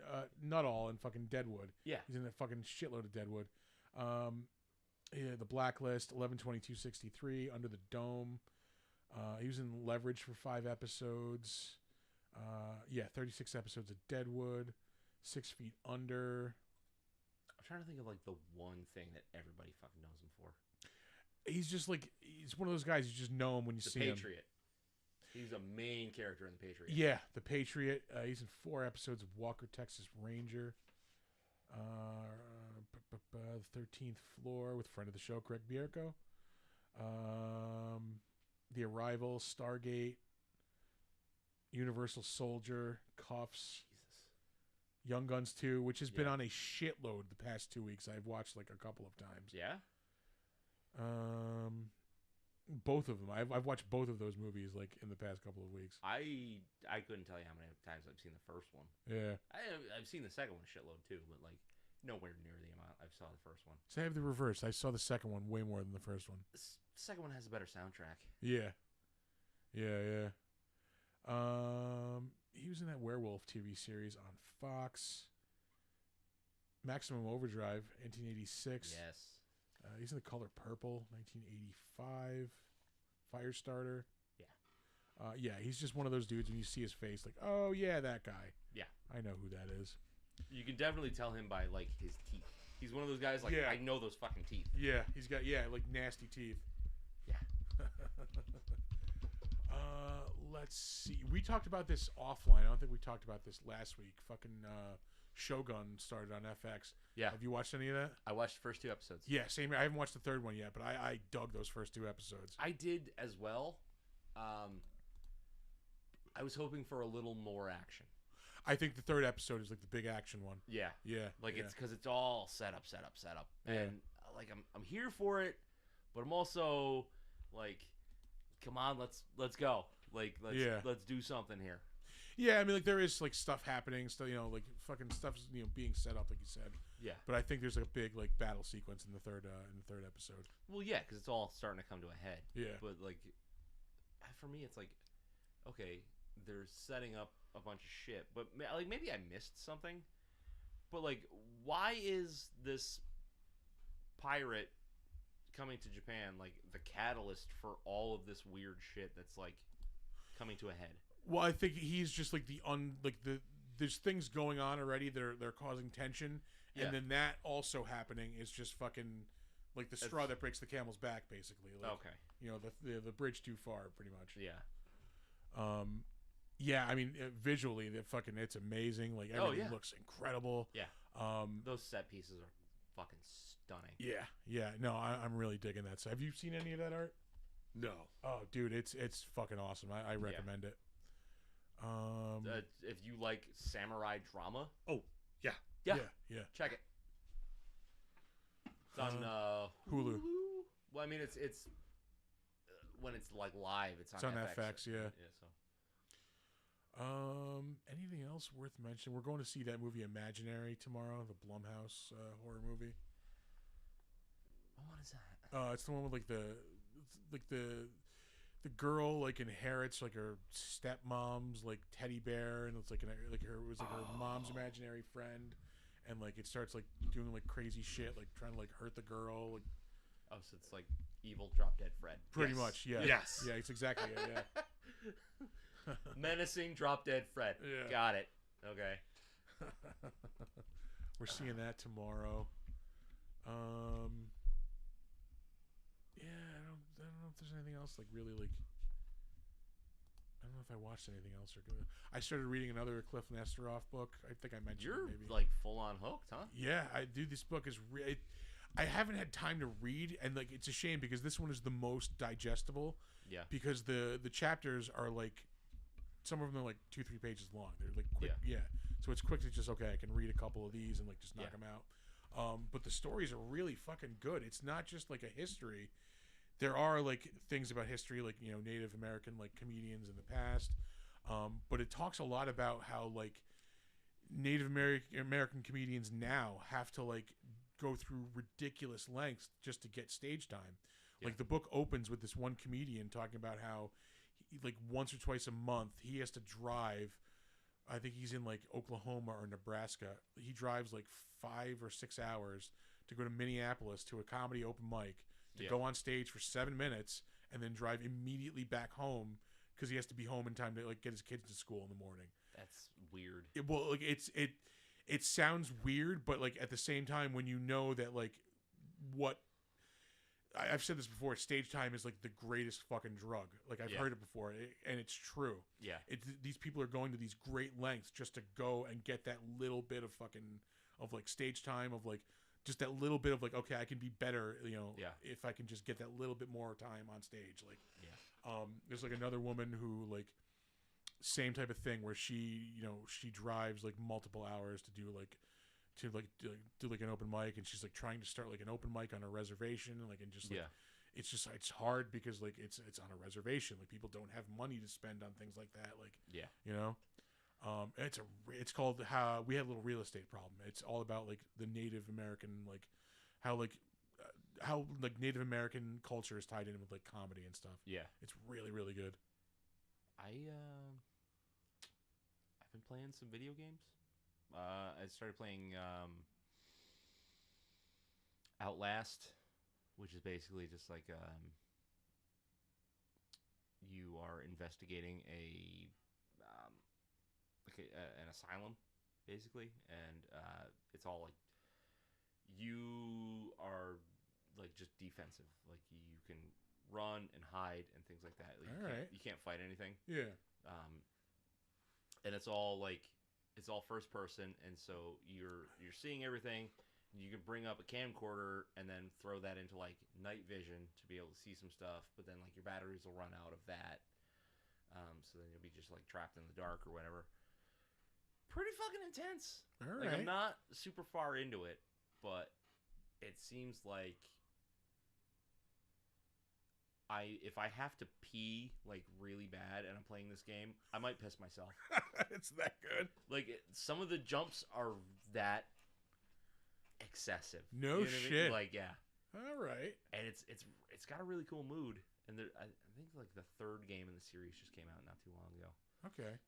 Nuttall in fucking Deadwood. Yeah. He's in a fucking shitload of Deadwood. Yeah, The Blacklist, 11/22/63, Under the Dome. He was in Leverage for 5 episodes. 36 episodes of Deadwood. 6 Feet Under. I'm trying to think of like the one thing that everybody fucking knows him for. he's just like he's one of those guys you just know him when you The see him. Patriot. He's a main character in The Patriot. Yeah, the Patriot. He's in 4 episodes of Walker, Texas Ranger. The 13th Floor with friend of the show, Greg Bierko. The Arrival, Stargate, Universal Soldier, Cuffs, Jesus. Young Guns 2, which has been Yeah. on a shitload the past 2 weeks. I've watched like a couple of times. Yeah. Both of them. I've watched both of those movies like in the past couple of weeks. I couldn't tell you how many times I've seen the first one. Yeah. I've seen the second one a shitload too, but like nowhere near the amount I saw the first one. So I have the reverse. I saw the second one way more than the first one. The second one has a better soundtrack. Yeah. Yeah. He was in that werewolf TV series on Fox. Maximum Overdrive, 1986. Yes. He's in The Color Purple, 1985. Firestarter. Yeah. Yeah, he's just one of those dudes when you see his face, like, oh yeah, that guy. Yeah. I know who that is. You can definitely tell him by like his teeth. He's one of those guys like Yeah. I know those fucking teeth. Yeah, he's got like nasty teeth. Yeah. Let's see. We talked about this offline. I don't think we talked about this last week. Fucking Shogun started on FX. Yeah. Have you watched any of that? I watched the first 2 episodes. Yeah, same. I haven't watched the third one yet, but I dug those first 2 episodes. I did as well. I was hoping for a little more action. I think the third episode is like the big action one. Yeah. Yeah. Like yeah. it's because it's all set up. Yeah. And like I'm here for it, but I'm also like, come on, let's go. Like let's do something here. Yeah, I mean, like there is like stuff happening, like fucking stuff's being set up, like you said. Yeah. But I think there's like a big like battle sequence in the third episode. Well, yeah, because it's all starting to come to a head. Yeah. But like, for me, it's like, okay, they're setting up a bunch of shit, but like maybe I missed something. But like, why is this pirate coming to Japan like the catalyst for all of this weird shit that's like coming to a head? Well, I think he's just like there's things going on already. They're causing tension, Yeah. and then that also happening is just fucking like the straw that breaks the camel's back, basically. Like, Okay. the bridge too far, pretty much. Yeah. Yeah. I mean, visually, it's amazing. Like everything looks incredible. Yeah. Those set pieces are fucking stunning. Yeah. Yeah. No, I'm really digging that. So, have you seen any of that art? No. Oh, dude, it's fucking awesome. I recommend it. If you like samurai drama, Oh, yeah. Yeah. check it. It's on Hulu. Well, I mean, it's when it's like live, it's It's on FX. FX, yeah. So Anything else worth mentioning? We're going to see that movie Imaginary tomorrow, the Blumhouse horror movie. what is that? It's the one with the girl like inherits like her stepmom's like teddy bear, and it's like her mom's imaginary friend, and like it starts like doing like crazy shit, like trying to like hurt the girl. Like, Oh, so it's like evil Drop Dead Fred. pretty much, yeah. Yes. Yeah, it's exactly it. Yeah. Menacing Drop Dead Fred. Yeah. Got it. Okay. We're seeing that tomorrow. Yeah, I don't know if there's anything else like really like. I don't know if I watched anything else or good. I started reading another Cliff Nesteroff book. I think I mentioned You're it maybe. like full on hooked, huh? Yeah, this book is I haven't had time to read, and like it's a shame because this one is the most digestible. Yeah. Because the chapters are like, some of them are like 2-3 pages long. They're like quick. Yeah. So it's quick to just I can read a couple of these and like just knock them out. But the stories are really fucking good. It's not just like a history. There are like things about history, like Native American like comedians in the past. But it talks a lot about how like Native American comedians now have to like go through ridiculous lengths just to get stage time. Yeah. Like the book opens with this one comedian talking about how like once or twice a month he has to drive. I think he's in like Oklahoma or Nebraska. He drives like 5 or 6 hours to go to Minneapolis to a comedy open mic to go on stage for 7 minutes and then drive immediately back home because he has to be home in time to like get his kids to school in the morning. That's weird. It sounds weird, but like at the same time, when you know that like what I've said this before. Stage time is like the greatest fucking drug. Like I've heard it before, and it's true. Yeah. These people are going to these great lengths just to go and get that little bit of fucking of like stage time of like just that little bit of like, okay, I can be better, you know, if I can just get that little bit more time on stage. Like, there's like another woman who like same type of thing where she, you know, she drives like multiple hours to do like an open mic, and she's like trying to start like an open mic on a reservation, like, and just like, it's hard because like it's on a reservation, like people don't have money to spend on things like that, like, you know. It's called How We Had a Little Real Estate Problem. It's all about like the Native American, like how Native American culture is tied in with like comedy and stuff. Yeah, it's really, really good. I've been playing some video games. I started playing Outlast, which is basically just like you are investigating an asylum, basically, and it's all like you are like just defensive, like you can run and hide and things like that. Like, you can't fight anything. Yeah. And it's all first person, and so you're seeing everything. You can bring up a camcorder and then throw that into like night vision to be able to see some stuff, but then like your batteries will run out of that. So then you'll be just like trapped in the dark or whatever. Pretty fucking intense. Like, I'm not super far into it, but it seems like if I have to pee like really bad and I'm playing this game, I might piss myself. It's that good. Like some of the jumps are that excessive. No shit. Like, yeah. All right. And it's got a really cool mood. And I think like the third game in the series just came out not too long ago. Okay.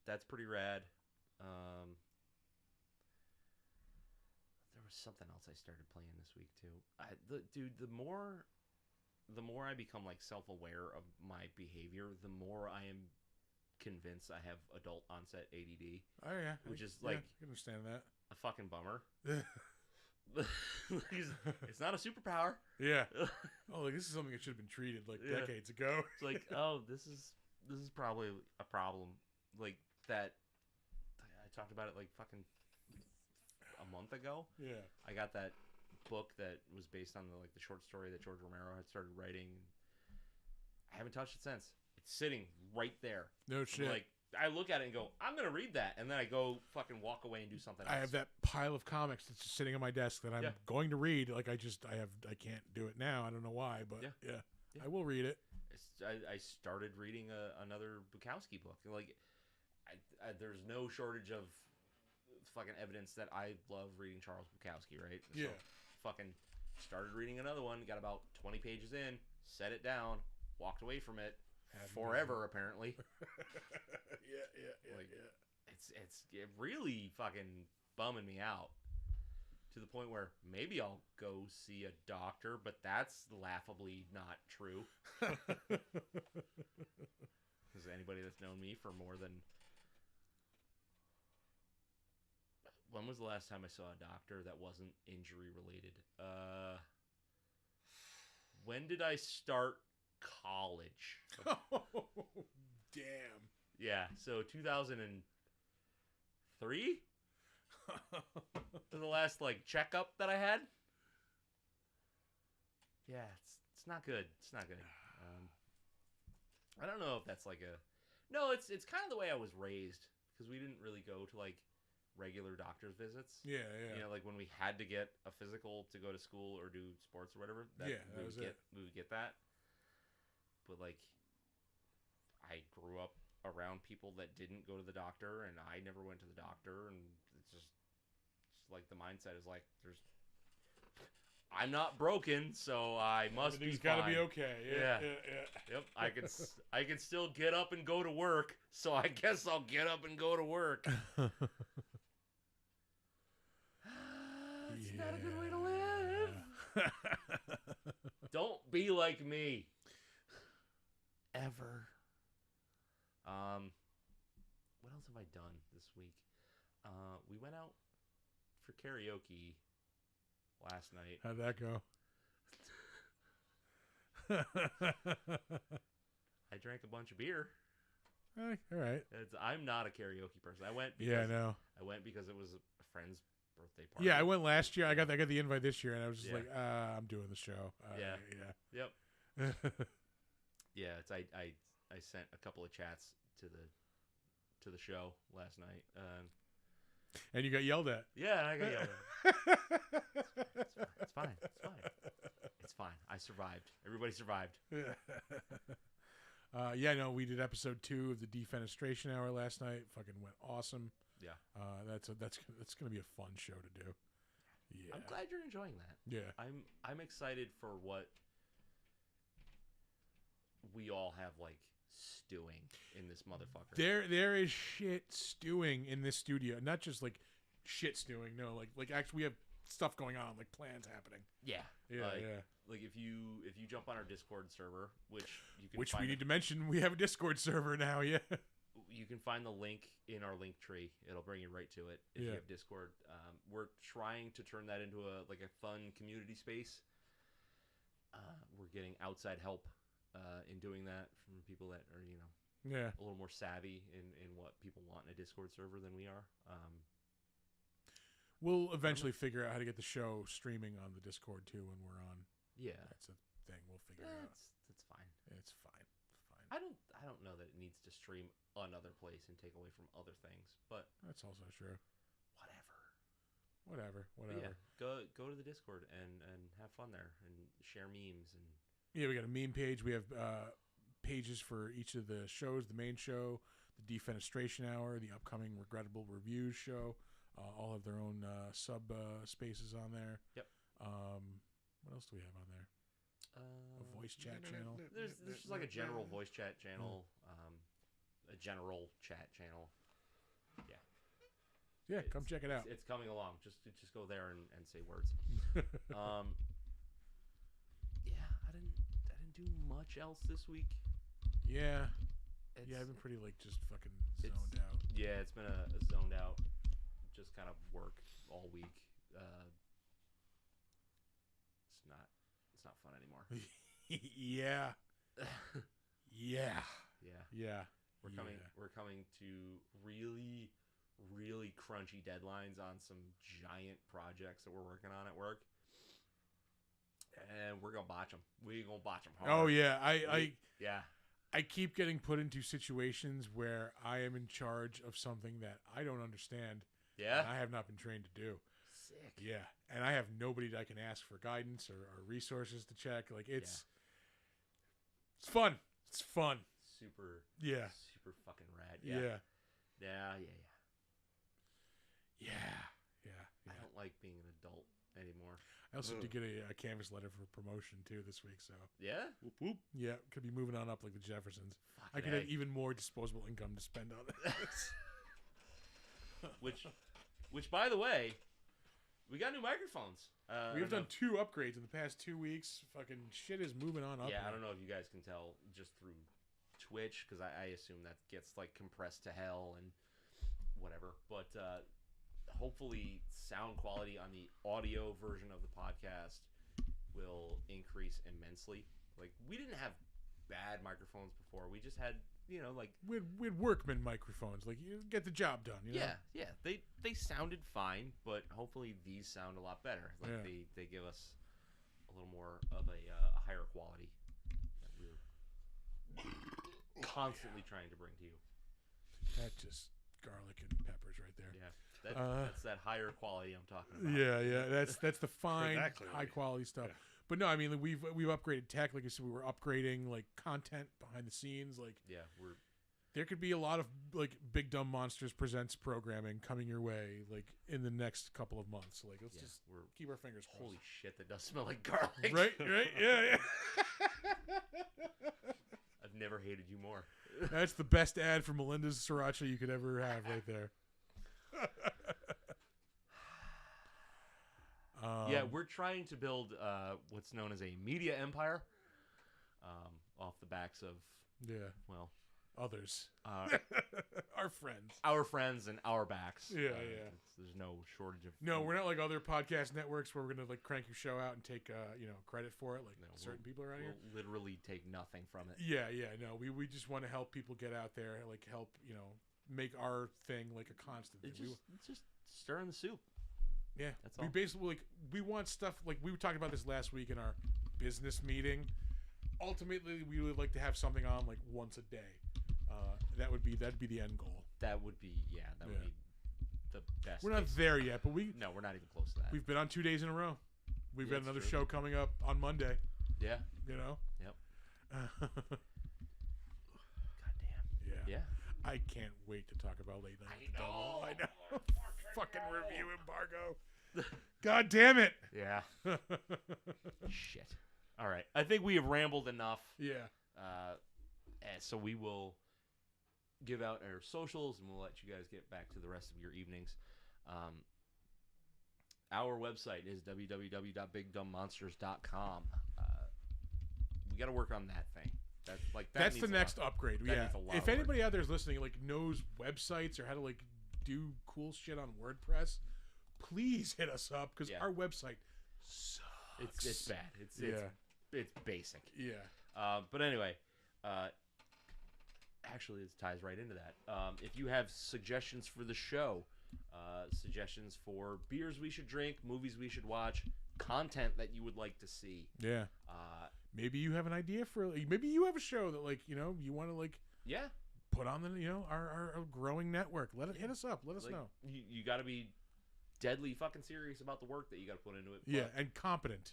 That's pretty rad. There was something else I started playing this week too. The more I become like self-aware of my behavior, the more I am convinced I have adult onset ADD. Oh yeah, which is like, I can understand that. A fucking bummer. It's not a superpower. Yeah. Oh, like, this is something that should have been treated like decades ago. It's like, oh, this is probably a problem. Like that. I talked about it like fucking a month ago. Yeah. I got that book that was based on the short story that George Romero had started writing. I haven't touched it since. It's sitting right there. No shit. Like, I look at it and go, I'm gonna read that, and then I go fucking walk away and do something else. I have that pile of comics that's just sitting on my desk that I'm going to read. Like, I can't do it now. I don't know why, but yeah. I will read it. I started reading another Bukowski book. Like, there's no shortage of fucking evidence that I love reading Charles Bukowski, right? So, fucking started reading another one. Got about 20 pages in, set it down, walked away from it. Forever, apparently. Yeah. It's really fucking bumming me out to the point where maybe I'll go see a doctor, but that's laughably not true. Because anybody that's known me for more than... When was the last time I saw a doctor that wasn't injury related? When did I start college? Oh, damn. Yeah, so 2003 was the last like checkup that I had. Yeah, it's not good. It's not good. I don't know if that's like no. It's kind of the way I was raised, because we didn't really go to like regular doctor's visits. Yeah. You know, like when we had to get a physical to go to school or do sports or whatever. We would get that. But like, I grew up around people that didn't go to the doctor, and I never went to the doctor, and it's just like the mindset is like, I'm not broken, so I must be fine. Gotta be okay. Yeah. Yep. I can still get up and go to work, so I guess I'll get up and go to work. It's not a good way to live. Don't be like me. Ever. What else have I done this week? We went out for karaoke last night. How'd that go? I drank a bunch of beer. All right. I'm not a karaoke person. I went. Yeah, I know. I went because it was a friend's birthday party. Yeah, I went last year. I got the invite this year, and I was just Yeah. like, I'm doing the show. Yeah. Yeah. Yeah. I sent a couple of chats to the show last night. And you got yelled at. Yeah, I got yelled at. It's fine. It's fine. I survived. Everybody survived. Yeah, no, we did episode 2 of the Defenestration Hour last night. Fucking went awesome. Yeah. That's gonna be a fun show to do. Yeah. I'm glad you're enjoying that. Yeah. I'm excited for what we all have like stewing in this motherfucker. There is shit stewing in this studio. Not just like shit stewing. No, like actually we have stuff going on, like plans happening. Yeah. Yeah, Like if you jump on our Discord server, which we need to mention, we have a Discord server now. Yeah. You can find the link in our link tree. It'll bring you right to it if you have Discord. We're trying to turn that into a fun community space. We're getting outside help in doing that from people that are a little more savvy in what people want in a Discord server than we are. We'll eventually figure out how to get the show streaming on the Discord too when we're on. Yeah, that's a thing. We'll figure it out. It's fine. It's fine. I don't know that it needs to stream another place and take away from other things, but that's also true. Whatever. Yeah, go to the Discord and have fun there and share memes and. Yeah, we got a meme page. We have pages for each of the shows: the main show, the Defenestration Hour, the upcoming Regrettable Reviews show. All have their own sub spaces on there. Yep. What else do we have on there? A voice chat channel. There's just like a general voice chat channel, a general chat channel. Yeah. Yeah, come check it out. It's coming along. Just go there and say words. Yeah, I didn't do much else this week. Yeah. I've been pretty just fucking zoned out. Yeah, it's been a zoned out, just kind of work all week. It's not fun anymore. Yeah. Yeah. We're coming to really, really crunchy deadlines on some giant projects that we're working on at work. And we're gonna botch them. We're gonna botch them hard. Oh yeah, I keep getting put into situations where I am in charge of something that I don't understand. Yeah, and I have not been trained to do. Sick. Yeah, and I have nobody that I can ask for guidance or resources to check. Like it's fun. It's fun. Super. Yeah. Super fucking rad. Yeah. I don't like being an adult anymore. I also did get a canvas letter for promotion too this week, so yeah, whoop, whoop. Yeah, could be moving on up like the Jeffersons. Fucking I could have even more disposable income to spend on this. which by the way, we got new microphones. We have done 2 upgrades in the past 2 weeks. Fucking shit is moving on up. Yeah, I don't know if you guys can tell just through Twitch because I assume that gets like compressed to hell and whatever, but. Hopefully sound quality on the audio version of the podcast will increase immensely. Like we didn't have bad microphones before. We just had, like we had workman microphones. Like you get the job done. You know? Yeah. They sounded fine, but hopefully these sound a lot better. Like they give us a little more of a higher quality that we're constantly trying to bring to you. That just garlic and peppers right there. Yeah. That's that higher quality I'm talking about. Yeah. That's the fine, high quality stuff. Yeah. But no, I mean we've upgraded tech. Like I said, we were upgrading like content behind the scenes. Like there could be a lot of like Big Dumb Monsters Presents programming coming your way like in the next couple of months. Like let's just keep our fingers crossed. Holy shit, that does smell like garlic. Right, yeah. I've never hated you more. That's the best ad for Melinda's Sriracha you could ever have right there. Yeah, we're trying to build what's known as a media empire off the backs of Others. Our friends. Our friends and our backs. Yeah. There's no shortage of. No, we're not like other podcast networks where we're gonna like crank your show out and take credit for it like certain people around here. We'll literally take nothing from it. Yeah. No, we just want to help people get out there, like help make our thing like a constant. It's just stirring the soup. Yeah, that's all. We basically we want stuff like we were talking about this last week in our business meeting. Ultimately, we would like to have something on like once a day. That'd be the end goal. That would be be the best. We're not there yet, but we're not even close to that. We've been on 2 days in a row. We've got another true. show coming up on Monday. Yeah. Yep. God damn. Yeah. I can't wait to talk about Late Night. I know. Fucking review embargo. God damn it. Yeah. Shit. All right. I think we have rambled enough. Yeah. So we will give out our socials and we'll let you guys get back to the rest of your evenings. Our website is www.bigdumbmonsters.com. We got to work on that thing. That's the next upgrade. That needs a lot if of work. anybody out there is listening, like knows websites or how to like do cool shit on WordPress, please hit us up because our website sucks. It's bad. It's basic. Yeah. But anyway, actually, this ties right into that. If you have suggestions for the show, suggestions for beers we should drink, movies we should watch, content that you would like to see. Yeah. Maybe you have an idea for. Maybe you have a show that you want to put on the our growing network. Hit us up. Let us know. You got to be deadly fucking serious about the work that you got to put into it. Yeah, and competent.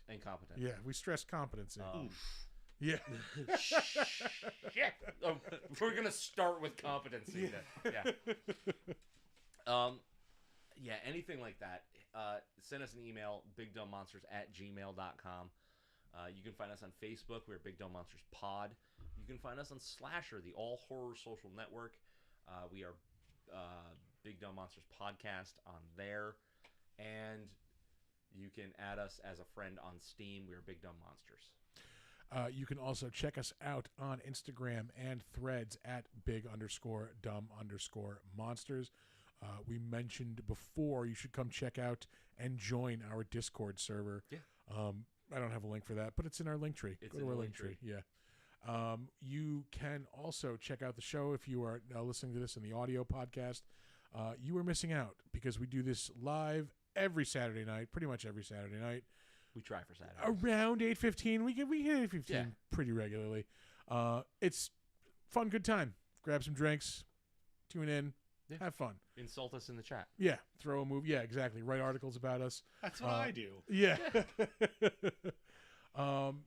Yeah, we stress competency. Yeah. Shit. We're gonna start with competency. Yeah. Anything like that. Send us an email, bigdumbmonsters@gmail.com. You can find us on Facebook. We're Big Dumb Monsters Pod. You can find us on Slasher, the all horror social network. We are Big Dumb Monsters Podcast on there. And you can add us as a friend on Steam. We are Big Dumb Monsters. You can also check us out on Instagram and Threads at big_dumb_monsters. We mentioned before you should come check out and join our Discord server. Yeah. I don't have a link for that, but it's in our link tree. It's Go to our link tree. Yeah. You can also check out the show if you are listening to this in the audio podcast. You are missing out because we do this live every Saturday night, pretty much every Saturday night. We try for Saturday. Around 8:15. We hit 8:15 pretty regularly. It's fun, good time. Grab some drinks, tune in, have fun. Insult us in the chat. Yeah, throw a movie. Yeah, exactly. Write articles about us. That's what I do. Yeah.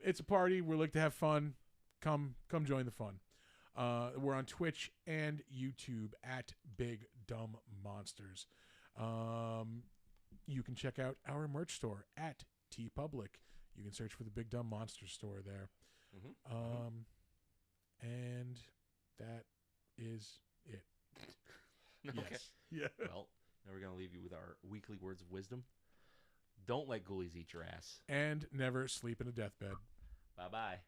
It's a party. We like to have fun. Come join the fun. We're on Twitch and YouTube at Big Dumb Monsters. You can check out our merch store at TeePublic. You can search for the Big Dumb Monsters store there. And that is it. Okay. Yes. Yeah. Well, now we're going to leave you with our weekly words of wisdom. Don't let ghoulies eat your ass. And never sleep in a deathbed. Bye-bye.